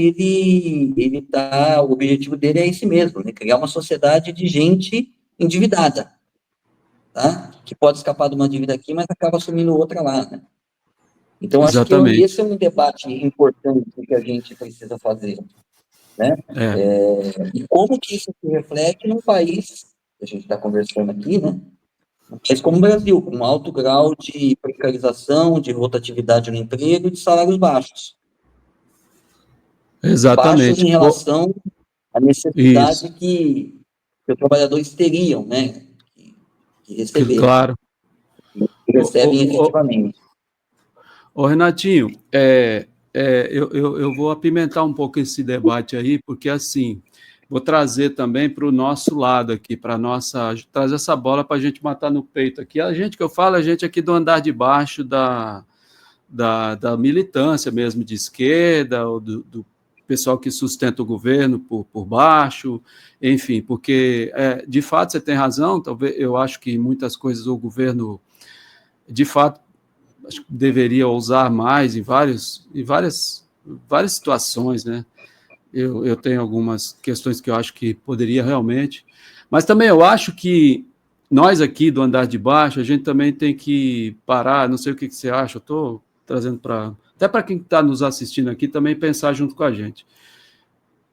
objetivo dele é esse mesmo, né, criar uma sociedade de gente endividada, tá? Que pode escapar de uma dívida aqui, mas acaba assumindo outra lá, né? Então, acho que esse exatamente. é um debate importante que a gente precisa fazer, né? É, E como que isso se reflete num país, que a gente está conversando aqui, né? Um país como o Brasil, com um alto grau de precarização, de rotatividade no emprego e de salários baixos. Baixos exatamente. em relação à necessidade Isso, que os trabalhadores teriam, né? Que receber, claro. que Ô, recebem ô, ô, efetivamente. ô, Renatinho, eu vou apimentar um pouco esse debate aí, porque assim, vou trazer também para o nosso lado aqui, para nossa, trazer essa bola para a gente matar no peito aqui. A gente que eu falo, a gente aqui do andar de baixo da militância mesmo de esquerda, ou do pessoal que sustenta o governo por baixo, enfim, porque de fato você tem razão, talvez eu acho que muitas coisas o governo de fato acho que deveria ousar mais várias situações, né? Eu tenho algumas questões que eu acho que poderia realmente, mas também eu acho que nós aqui do andar de baixo, a gente também tem que parar, não sei o que você acha, eu estou trazendo até para quem está nos assistindo aqui também pensar junto com a gente.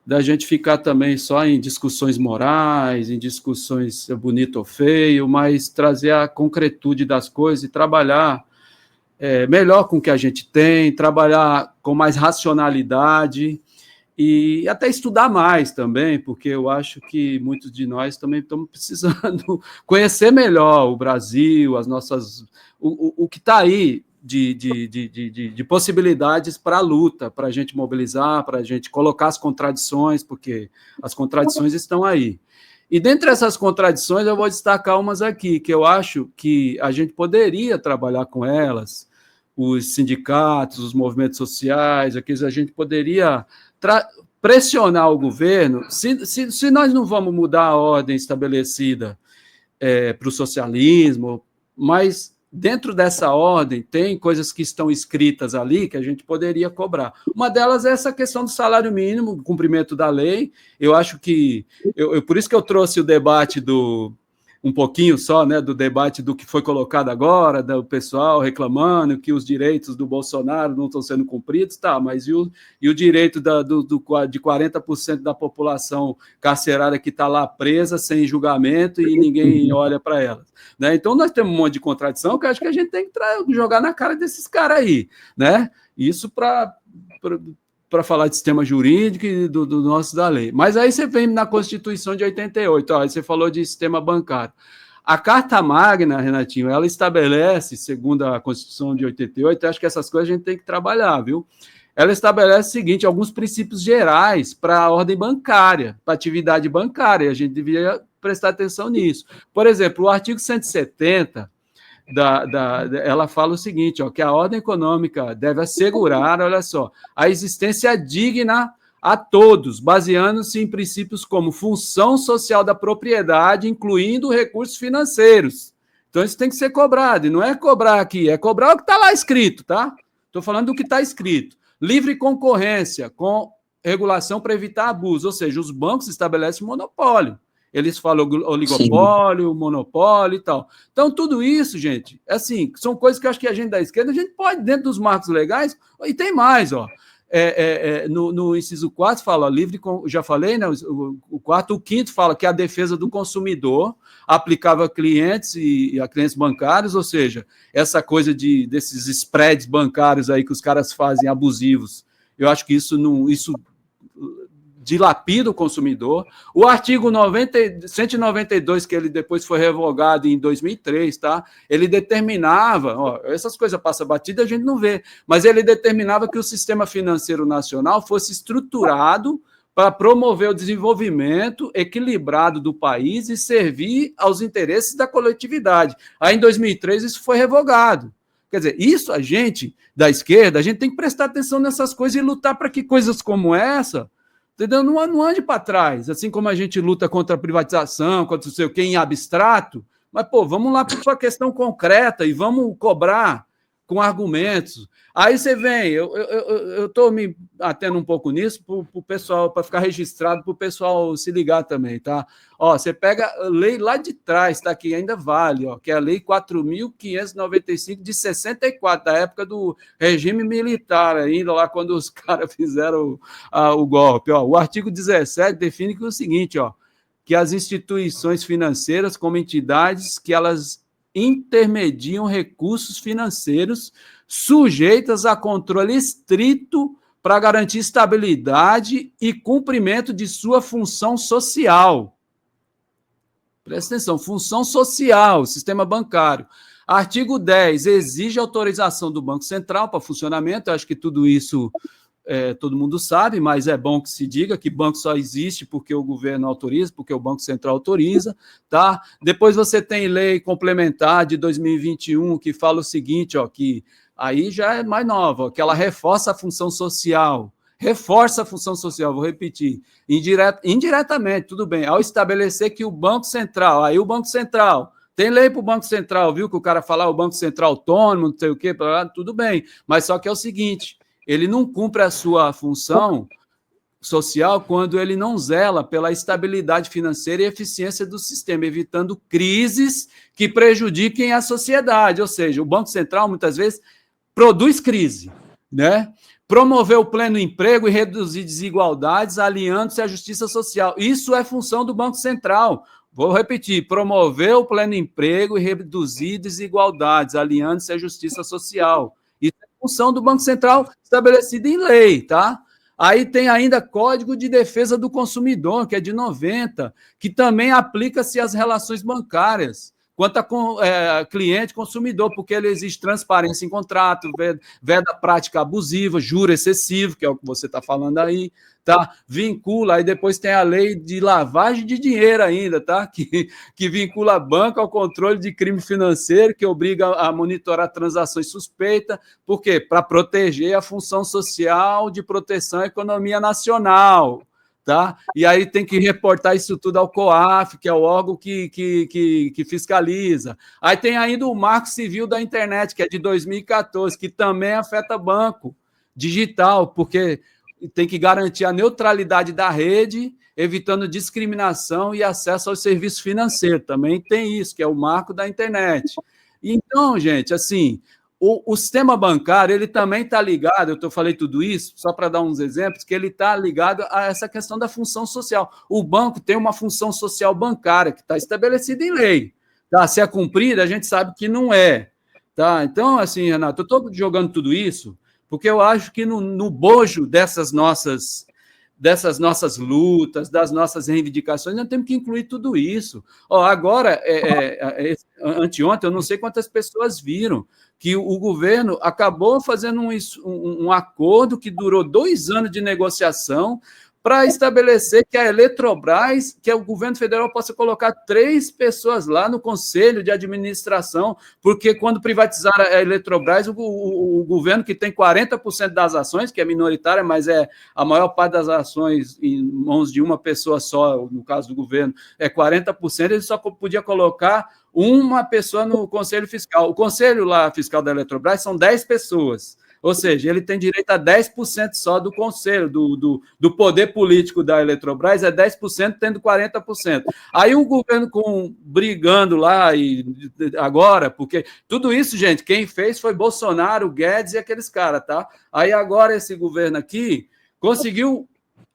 da gente ficar também só em discussões morais, em discussões bonito ou feio, mas trazer a concretude das coisas e trabalhar melhor com o que a gente tem, trabalhar com mais racionalidade e até estudar mais também, porque eu acho que muitos de nós também estamos precisando conhecer melhor o Brasil, as nossas, o que está aí de possibilidades para a luta, para a gente mobilizar, para a gente colocar as contradições, porque as contradições estão aí. E dentre essas contradições, eu vou destacar umas aqui, que eu acho que a gente poderia trabalhar com elas, os sindicatos, os movimentos sociais, aqui a gente poderia pressionar o governo, se nós não vamos mudar a ordem estabelecida para o socialismo, mas dentro dessa ordem tem coisas que estão escritas ali que a gente poderia cobrar. Uma delas é essa questão do salário mínimo, do cumprimento da lei. Eu acho que, por isso que eu trouxe o debate um pouquinho só, né, do debate do que foi colocado agora, do pessoal reclamando que os direitos do Bolsonaro não estão sendo cumpridos, tá, mas e o direito de 40% da população carcerária que está lá presa, sem julgamento, e ninguém olha para elas, né? Então, nós temos um monte de contradição que eu acho que a gente tem que jogar na cara desses caras aí, né? Isso para falar de sistema jurídico e do nosso da lei. Mas aí você vem na Constituição de 88, ó, aí você falou de sistema bancário. A Carta Magna, Renatinho, ela estabelece, segundo a Constituição de 88, acho que essas coisas a gente tem que trabalhar, viu? Ela estabelece o seguinte, alguns princípios gerais para a ordem bancária, para a atividade bancária, e a gente deveria prestar atenção nisso. Por exemplo, o artigo 170 ela fala o seguinte, ó, que a ordem econômica deve assegurar, olha só, a existência digna a todos, baseando-se em princípios como função social da propriedade, incluindo recursos financeiros. Então, isso tem que ser cobrado, e não é cobrar aqui, é cobrar o que está lá escrito, tá? Estou falando do que está escrito. Livre concorrência, com regulação para evitar abuso, ou seja, os bancos estabelecem monopólio. Eles falam oligopólio, sim, monopólio e tal. Então, tudo isso, gente, assim, são coisas que eu acho que a gente da esquerda, a gente pode, dentro dos marcos legais, e tem mais, ó. No inciso 4 fala, livre, já falei, né? O 4, o 5º fala que é a defesa do consumidor aplicável a clientes e a clientes bancários, ou seja, essa coisa desses spreads bancários aí que os caras fazem abusivos. Eu acho que isso dilapida o consumidor. O artigo 192, que ele depois foi revogado em 2003, tá? Ele determinava, ó, essas coisas passam batida, a gente não vê, mas ele determinava que o sistema financeiro nacional fosse estruturado para promover o desenvolvimento equilibrado do país e servir aos interesses da coletividade. Aí, em 2003, isso foi revogado. Quer dizer, isso a gente, da esquerda, a gente tem que prestar atenção nessas coisas e lutar para que coisas como essa, entendeu? Não ande para trás, assim como a gente luta contra a privatização, contra não sei o que em abstrato, mas, pô, vamos lá para uma questão concreta e vamos cobrar com argumentos. Aí você vem, eu estou me atendo um pouco nisso para o pessoal, para ficar registrado, para o pessoal se ligar também, tá? Ó, você pega a lei lá de trás, tá? Que ainda vale, ó, que é a lei 4.595 de 64, da época do regime militar, ainda lá quando os caras fizeram o golpe. Ó, o artigo 17 define que é o seguinte, ó, que as instituições financeiras, como entidades que elas intermediam recursos financeiros sujeitas a controle estrito para garantir estabilidade e cumprimento de sua função social. Presta atenção, função social, sistema bancário. Artigo 10, exige autorização do Banco Central para funcionamento. Eu acho que tudo isso todo mundo sabe, mas é bom que se diga que banco só existe porque o governo autoriza, porque o Banco Central autoriza, tá? Depois você tem lei complementar de 2021 que fala o seguinte, ó, que aí já é mais nova, ó, que ela reforça a função social, vou repetir, indiretamente, tudo bem, ao estabelecer que o Banco Central, aí o Banco Central, tem lei para o Banco Central, viu, que o cara fala o Banco Central autônomo, não sei o quê, tudo bem, mas só que é o seguinte, ele não cumpre a sua função social quando ele não zela pela estabilidade financeira e eficiência do sistema, evitando crises que prejudiquem a sociedade. Ou seja, o Banco Central, muitas vezes, produz crise, né? promover o pleno emprego e reduzir desigualdades, alinhando-se à justiça social. Isso é função do Banco Central. Vou repetir, promover o pleno emprego e reduzir desigualdades, alinhando-se à justiça social. Isso é função do Banco Central estabelecida em lei, tá? Aí tem ainda Código de Defesa do Consumidor, que é de 90, que também aplica-se às relações bancárias, quanto a cliente consumidor, porque ele exige transparência em contrato, veda prática abusiva, juro excessivo, que é o que você está falando aí, tá? Vincula, aí depois tem a lei de lavagem de dinheiro ainda, tá? Que vincula a banca ao controle de crime financeiro, que obriga a monitorar transações suspeitas, por quê? Para proteger a função social de proteção à economia nacional, tá? E aí tem que reportar isso tudo ao COAF, que é o órgão que fiscaliza. Aí tem ainda o Marco Civil da Internet, que é de 2014, que também afeta banco digital, porque tem que garantir a neutralidade da rede, evitando discriminação e acesso aos serviços financeiros. Também tem isso, que é o Marco da Internet. Então, gente, assim, o sistema bancário, ele também está ligado, eu falei tudo isso, só para dar uns exemplos, que ele está ligado a essa questão da função social. O banco tem uma função social bancária, que está estabelecida em lei. Tá? Se é cumprida, a gente sabe que não é. Tá? Então, assim, Renato, eu estou jogando tudo isso porque eu acho que no bojo dessas nossas lutas, das nossas reivindicações, nós temos que incluir tudo isso. Agora, anteontem, eu não sei quantas pessoas viram, que o governo acabou fazendo um acordo que durou 2 anos de negociação para estabelecer que a Eletrobras, que o governo federal possa colocar 3 pessoas lá no conselho de administração, porque quando privatizaram a Eletrobras, o governo, que tem 40% das ações, que é minoritária, mas é a maior parte das ações em mãos de uma pessoa só, no caso do governo, é 40%, ele só podia colocar uma pessoa no conselho fiscal. O conselho lá fiscal da Eletrobras são 10 pessoas. Ou seja, ele tem direito a 10% só do conselho, do poder político da Eletrobras, é 10%, tendo 40%. Aí o governo brigando lá agora, porque tudo isso, gente, quem fez foi Bolsonaro, Guedes e aqueles caras, tá? Aí agora esse governo aqui conseguiu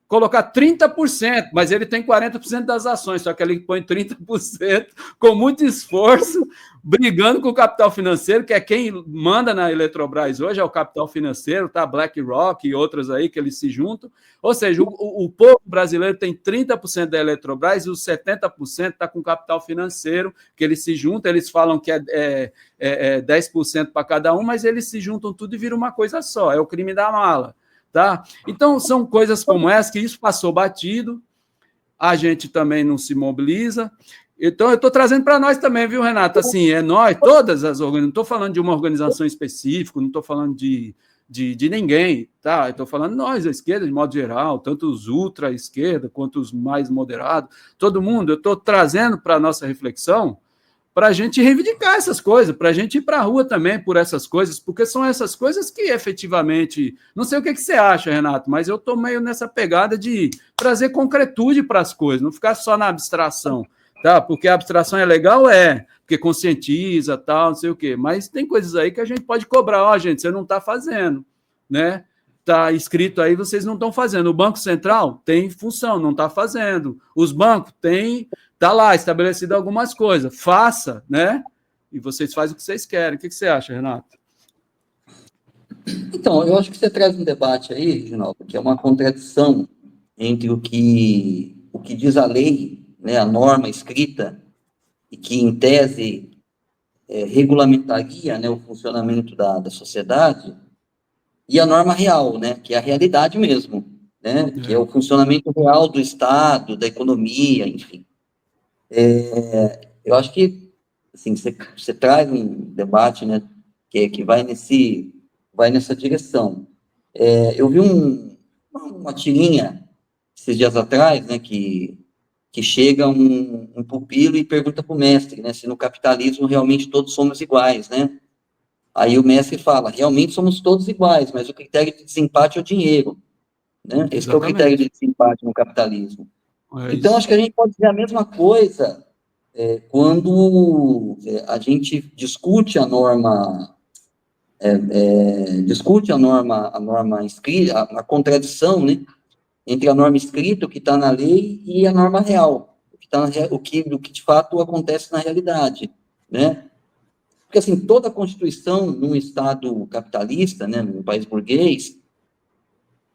colocar 30%, mas ele tem 40% das ações, só que ele põe 30% com muito esforço, brigando com o capital financeiro, que é quem manda na Eletrobras hoje, é o capital financeiro, tá? BlackRock e outras aí que eles se juntam. Ou seja, o povo brasileiro tem 30% da Eletrobras e os 70% está com capital financeiro, que eles se juntam, eles falam que é 10% para cada um, mas eles se juntam tudo e viram uma coisa só, é o crime da mala. Tá? Então, são coisas como essa, que isso passou batido, a gente também não se mobiliza. Então, eu estou trazendo para nós também, viu, Renato? Assim, nós, todas as organizações, não estou falando de uma organização específica, não estou falando de ninguém, tá? Eu estou falando nós, a esquerda, de modo geral, tanto os ultra-esquerda quanto os mais moderados, todo mundo, eu estou trazendo para a nossa reflexão para a gente reivindicar essas coisas, para a gente ir para a rua também por essas coisas, porque são essas coisas que efetivamente... Não sei o que você acha, Renato, mas eu estou meio nessa pegada de trazer concretude para as coisas, não ficar só na abstração, tá? Porque a abstração é legal, porque conscientiza, tal, não sei o quê, mas tem coisas aí que a gente pode cobrar, gente, você não está fazendo, né? Está escrito aí, vocês não estão fazendo. O Banco Central tem função, não está fazendo. Os bancos têm... Está lá estabelecido algumas coisas. Faça, né? E vocês fazem o que vocês querem. O que você acha, Renato? Então, eu acho que você traz um debate aí, Reginaldo, que é uma contradição entre o que diz a lei, né, a norma escrita, e que, em tese, regulamentaria, né, o funcionamento da sociedade, e a norma real, né, que é a realidade mesmo, né, que é o funcionamento real do Estado, da economia, enfim. Eu acho que, assim, você traz um debate, né, que vai nessa direção. Eu vi uma tirinha esses dias atrás, né, que chega um pupilo e pergunta para o mestre, né, se no capitalismo realmente todos somos iguais, né? Aí o mestre fala, realmente somos todos iguais, mas o critério de desempate é o dinheiro, né? Esse que é o critério de desempate no capitalismo. Então, acho que a gente pode dizer a mesma coisa quando a gente discute a norma discute a norma escrita, a contradição, né, entre a norma escrita, o que está na lei, e a norma real, o que de fato acontece na realidade, né? Porque, assim, toda a Constituição num Estado capitalista, né, num país burguês,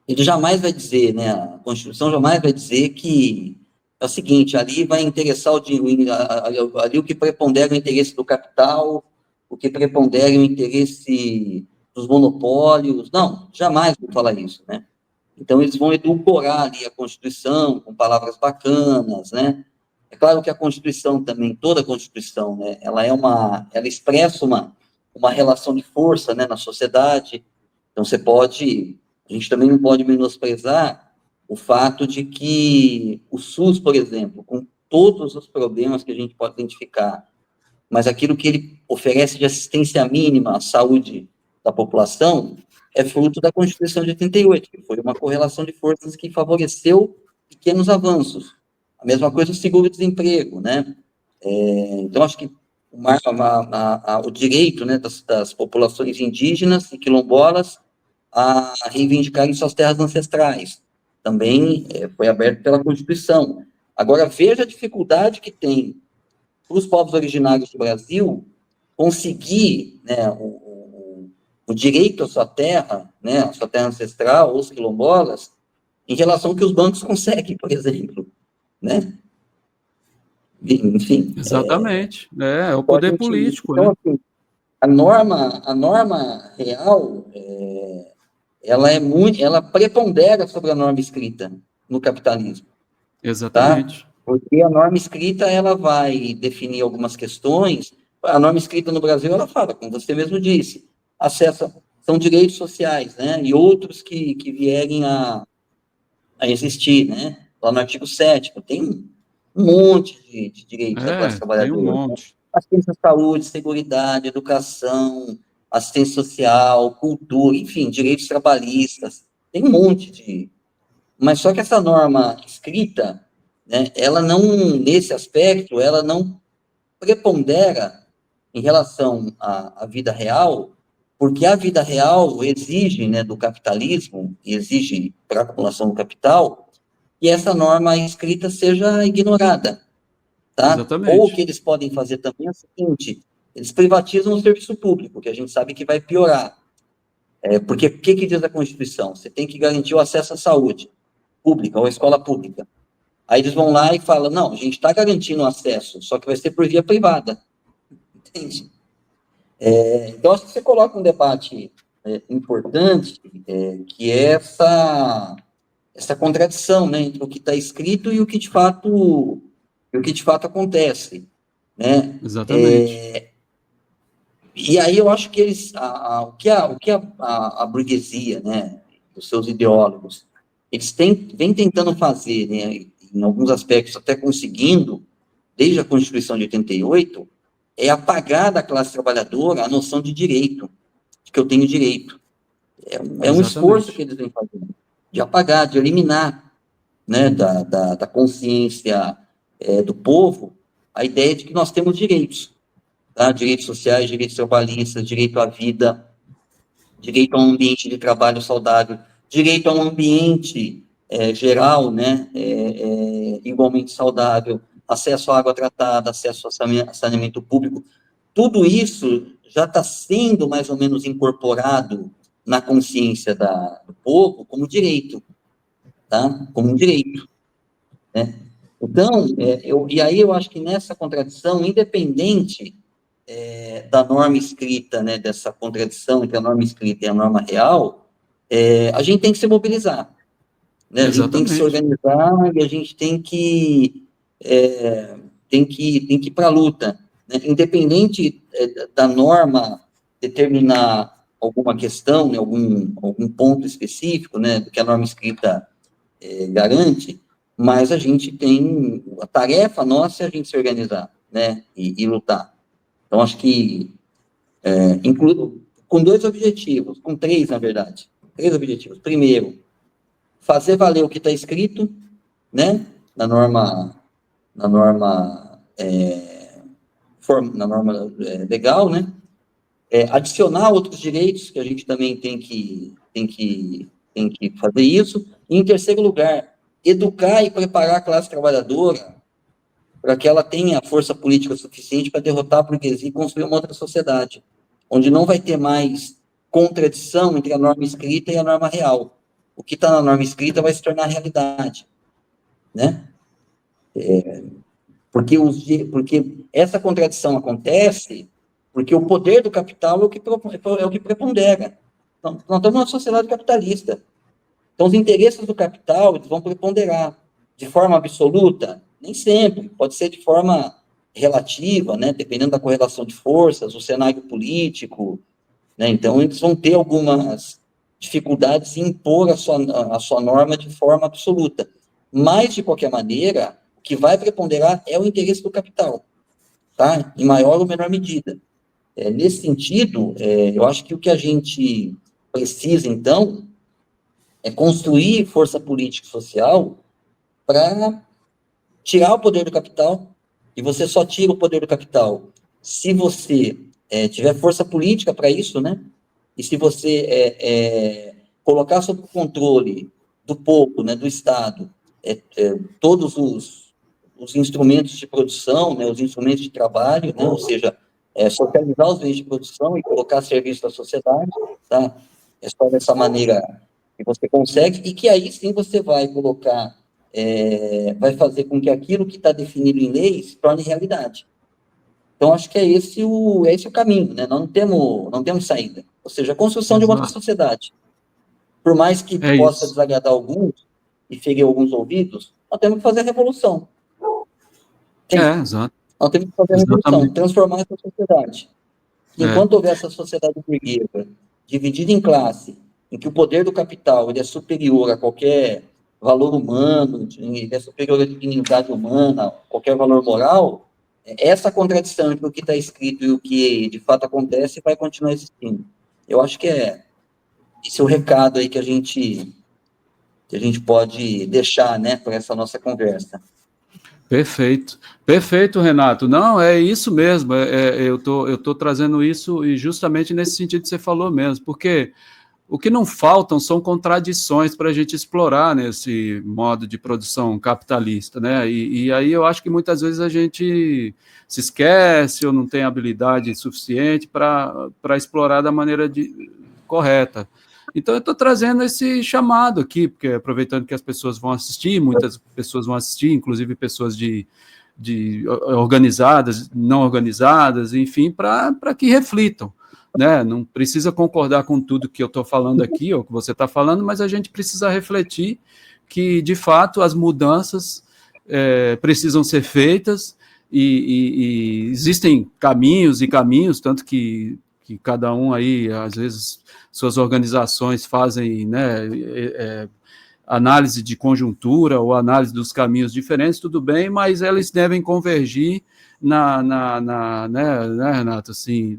ele jamais vai dizer, né, a Constituição jamais vai dizer que é o seguinte, ali vai interessar ali o que prepondera o interesse do capital, o que prepondera o interesse dos monopólios, não, jamais vou falar isso, né? Então, eles vão edulcorar ali a Constituição com palavras bacanas, né? É claro que a Constituição também, toda a Constituição, né, ela expressa uma relação de força, né, na sociedade. Então, a gente também não pode menosprezar o fato de que o SUS, por exemplo, com todos os problemas que a gente pode identificar, mas aquilo que ele oferece de assistência mínima à saúde da população é fruto da Constituição de 88, que foi uma correlação de forças que favoreceu pequenos avanços. A mesma coisa o seguro-desemprego, né? Então, acho que o direito, né, das populações indígenas e quilombolas a reivindicarem suas terras ancestrais também foi aberto pela Constituição. Agora, veja a dificuldade que tem para os povos originários do Brasil conseguir, né, o direito à sua terra, né, à sua terra ancestral, os quilombolas, em relação ao que os bancos conseguem, por exemplo, né? Enfim. Exatamente. É o poder político, então, né? assim, a norma real, ela prepondera sobre a norma escrita no capitalismo, tá? Exatamente. Porque a norma escrita, ela vai definir algumas questões. A norma escrita no Brasil, ela fala, como você mesmo disse, são direitos sociais, né? E outros que vierem a existir, né? Lá no artigo 7º, tem um monte de direitos da classe Tem um trabalhadora, né? monte. Assistência à saúde, seguridade, educação, assistência social, cultura, enfim, direitos trabalhistas, tem um monte Mas só que essa norma escrita, né, ela não, nesse aspecto, ela não prepondera em relação à vida real, porque a vida real exige, né, do capitalismo, e exige para a acumulação do capital, que essa norma escrita seja ignorada, tá? Ou o que Exatamente. eles podem fazer também é o seguinte, eles privatizam o serviço público, que a gente sabe que vai piorar. Porque o que diz a Constituição? Você tem que garantir o acesso à saúde pública, ou à escola pública. Aí eles vão lá e falam, não, a gente está garantindo o acesso, só que vai ser por via privada. Entende? Então, acho que você coloca um debate importante, que é essa contradição, né, entre o que está escrito e o que de fato acontece, né? Exatamente. E aí eu acho que o que a burguesia, né, os seus ideólogos, eles vêm tentando fazer, né, em alguns aspectos até conseguindo, desde a Constituição de 88, é apagar da classe trabalhadora a noção de direito, de que eu tenho direito. É um esforço que Exatamente. eles vêm fazendo, de apagar, de eliminar, né, da consciência do povo a ideia de que nós temos direitos, tá? Direitos sociais, direitos trabalhistas, direito à vida, direito a um ambiente de trabalho saudável, direito a um ambiente geral, né, igualmente saudável, acesso à água tratada, acesso a saneamento público, tudo isso já está sendo mais ou menos incorporado na consciência do povo como direito, tá? Como um direito, né? Então, e aí eu acho que nessa contradição, independente da norma escrita, né, dessa contradição entre a norma escrita e a norma real, a gente tem que se mobilizar, né? A gente tem que se Exatamente. organizar e a gente tem que ir para a luta, né? Independente da norma determinar alguma questão, né, algum ponto específico, né, do que a norma escrita garante, mas a tarefa nossa é a gente se organizar, né, e lutar. Então, acho que com dois objetivos, com três, na verdade. Três objetivos. Primeiro, fazer valer o que está escrito, né, na norma, na norma legal, né, adicionar outros direitos, que a gente também tem que fazer isso. E, em terceiro lugar, educar e preparar a classe trabalhadora para que ela tenha força política suficiente para derrotar a burguesia e construir uma outra sociedade, onde não vai ter mais contradição entre a norma escrita e a norma real. O que está na norma escrita vai se tornar realidade, né? Porque essa contradição acontece porque o poder do capital é o que prepondera. Então, nós estamos numa sociedade capitalista. Então, os interesses do capital eles vão preponderar. De forma absoluta? Nem sempre. Pode ser de forma relativa, né? Dependendo da correlação de forças, o cenário político. Né? Então, eles vão ter algumas dificuldades em impor a sua norma de forma absoluta. Mas, de qualquer maneira, o que vai preponderar é o interesse do capital, tá? Em maior ou menor medida. Nesse sentido, eu acho que o que a gente precisa, então, é construir força política e social para tirar o poder do capital, e você só tira o poder do capital se você tiver força política para isso, né? E se você colocar sob o controle do povo, né, do Estado, todos os instrumentos de produção, né, os instrumentos de trabalho, né, ou seja, socializar os meios de produção e colocar a serviço da sociedade, tá? É só dessa maneira que você consegue, e que aí sim você vai colocar, vai fazer com que aquilo que está definido em lei se torne realidade. Então, acho que é esse o caminho, né? Nós não temos saída. Ou seja, a construção de uma outra sociedade. Por mais que possa desagradar alguns e ferir alguns ouvidos, nós temos que fazer a revolução. Exato. Nós temos que fazer a revolução, transformar essa sociedade. Enquanto houver essa sociedade burguesa, dividida em classe, em que o poder do capital ele é superior a qualquer valor humano, ele é superior à dignidade humana, qualquer valor moral, essa contradição entre o que está escrito e o que de fato acontece vai continuar existindo. Eu acho que esse é o recado aí que a gente pode deixar, né, para essa nossa conversa. Perfeito, perfeito, Renato. Não, é isso mesmo. Eu tô trazendo isso e justamente nesse sentido que você falou mesmo, porque o que não faltam são contradições para a gente explorar nesse modo de produção capitalista, né? E aí eu acho que muitas vezes a gente se esquece ou não tem habilidade suficiente para explorar da maneira correta. Então eu estou trazendo esse chamado aqui, porque aproveitando que as pessoas vão assistir, muitas pessoas vão assistir, inclusive pessoas de organizadas, não organizadas, enfim, para que reflitam. Né? Não precisa concordar com tudo que eu estou falando aqui, ou que você está falando, mas a gente precisa refletir que, de fato, as mudanças precisam ser feitas e existem caminhos e caminhos, tanto que cada um aí, às vezes, suas organizações fazem, né, análise de conjuntura ou análise dos caminhos diferentes, tudo bem, mas eles devem convergir né, Renato, assim,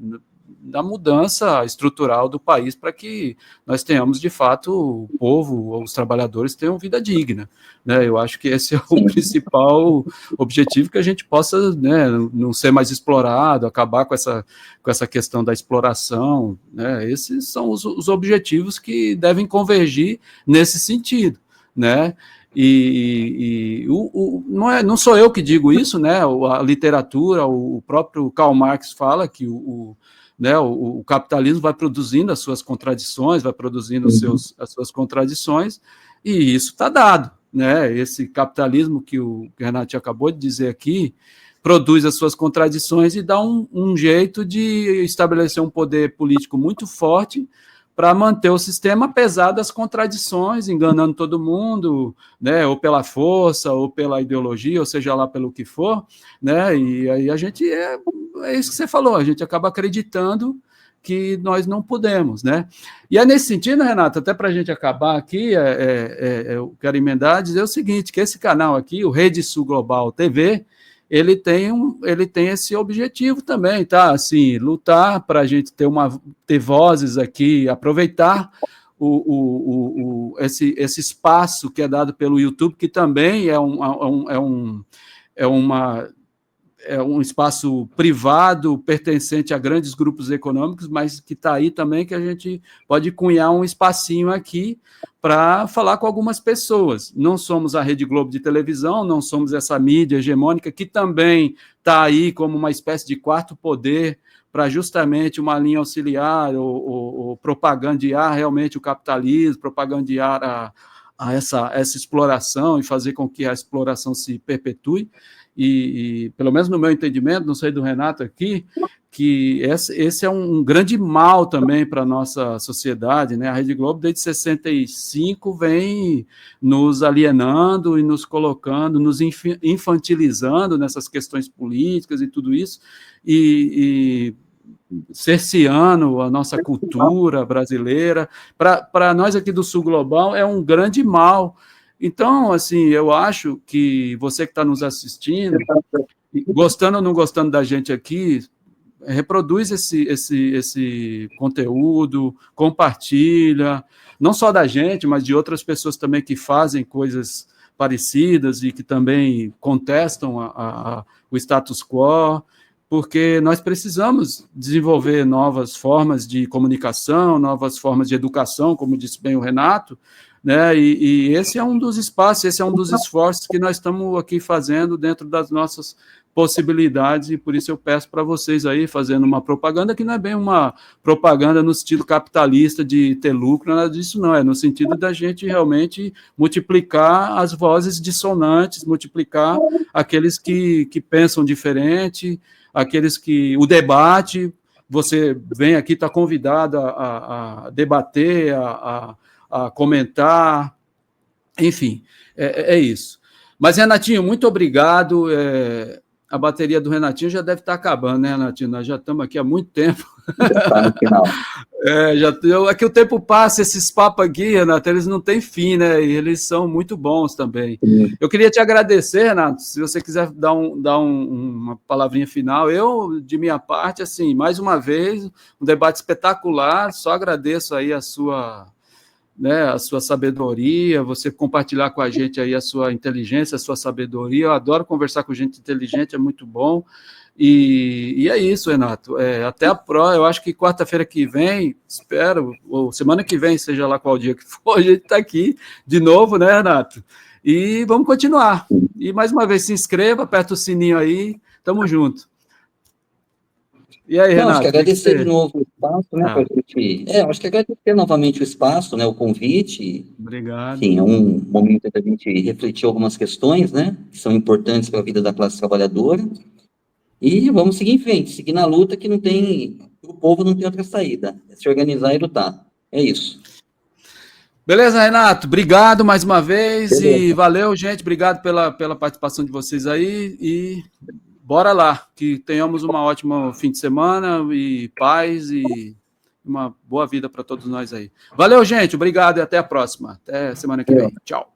da mudança estrutural do país para que nós tenhamos, de fato, o povo, os trabalhadores tenham vida digna. Né? Eu acho que esse é o principal objetivo, que a gente possa, né, não ser mais explorado, acabar com essa questão da exploração. Né? Esses são os objetivos que devem convergir nesse sentido. Né? Não sou eu que digo isso, né? A literatura, o próprio Karl Marx fala que né, o capitalismo vai produzindo as suas contradições, vai produzindo as suas contradições, e isso está dado. Né? Esse capitalismo que o Renato acabou de dizer aqui produz as suas contradições e dá um jeito de estabelecer um poder político muito forte para manter o sistema, apesar das contradições, enganando todo mundo, né, ou pela força, ou pela ideologia, ou seja lá pelo que for, né, e aí a gente, é isso que você falou, a gente acaba acreditando que nós não podemos, né, e é nesse sentido, Renato, até para a gente acabar aqui, eu quero emendar, dizer o seguinte, que esse canal aqui, o Rede Sul Global TV, ele tem esse objetivo também, tá? Assim, lutar para a gente ter vozes aqui, aproveitar esse espaço que é dado pelo YouTube, que também é uma é um espaço privado, pertencente a grandes grupos econômicos, mas que está aí também, que a gente pode cunhar um espacinho aqui para falar com algumas pessoas. Não somos a Rede Globo de televisão, não somos essa mídia hegemônica, que também está aí como uma espécie de quarto poder para justamente uma linha auxiliar ou propagandear realmente o capitalismo, propagandear essa exploração e fazer com que a exploração se perpetue. E pelo menos no meu entendimento, não sei do Renato aqui, que esse é um grande mal também para a nossa sociedade, né? A Rede Globo, desde 65, vem nos alienando e nos colocando, nos infantilizando nessas questões políticas e tudo isso, e cerceando a nossa cultura brasileira. Para nós aqui do Sul Global, é um grande mal. Então, assim, eu acho que você que está nos assistindo, gostando ou não gostando da gente aqui, reproduz esse conteúdo, compartilha, não só da gente, mas de outras pessoas também que fazem coisas parecidas e que também contestam o status quo, porque nós precisamos desenvolver novas formas de comunicação, novas formas de educação, como disse bem o Renato, né? E esse é um dos espaços, esse é um dos esforços que nós estamos aqui fazendo dentro das nossas possibilidades, e por isso eu peço para vocês aí, fazendo uma propaganda que não é bem uma propaganda no estilo capitalista de ter lucro, nada disso não, é no sentido da gente realmente multiplicar as vozes dissonantes, multiplicar aqueles que pensam diferente, aqueles que... O debate, você vem aqui, está convidado a debater, a comentar, enfim, é isso. Mas, Renatinho, muito obrigado. A bateria do Renatinho já deve estar acabando, né, Renatinho? Nós já estamos aqui há muito tempo. Já está no final. É que o tempo passa, esses papos aqui, Renato, eles não têm fim, né? E eles são muito bons também. Sim. Eu queria te agradecer, Renato, se você quiser dar uma palavrinha final. Eu, de minha parte, assim, mais uma vez, um debate espetacular, só agradeço aí a sua sabedoria, você compartilhar com a gente aí a sua inteligência, a sua sabedoria. Eu adoro conversar com gente inteligente, é muito bom. E é isso, Renato. Até a próxima. Eu acho que quarta-feira que vem, espero, ou semana que vem, seja lá qual dia que for, a gente está aqui de novo, né, Renato? E vamos continuar. E mais uma vez, se inscreva, aperta o sininho aí, tamo junto. E aí, Renato? Acho que agradecer de novo o espaço, né, pra gente... acho que agradecer novamente o espaço, né, o convite. Obrigado. Enfim, é um momento da gente refletir algumas questões, né, que são importantes para a vida da classe trabalhadora. E vamos seguir em frente, seguir na luta, que o povo não tem outra saída. É se organizar e lutar. É isso. Beleza, Renato? Obrigado mais uma vez. Beleza. E valeu, gente. Obrigado pela participação de vocês aí. E bora lá, que tenhamos uma ótima fim de semana e paz e uma boa vida para todos nós aí. Valeu, gente. Obrigado e até a próxima. Até semana que vem. Tchau.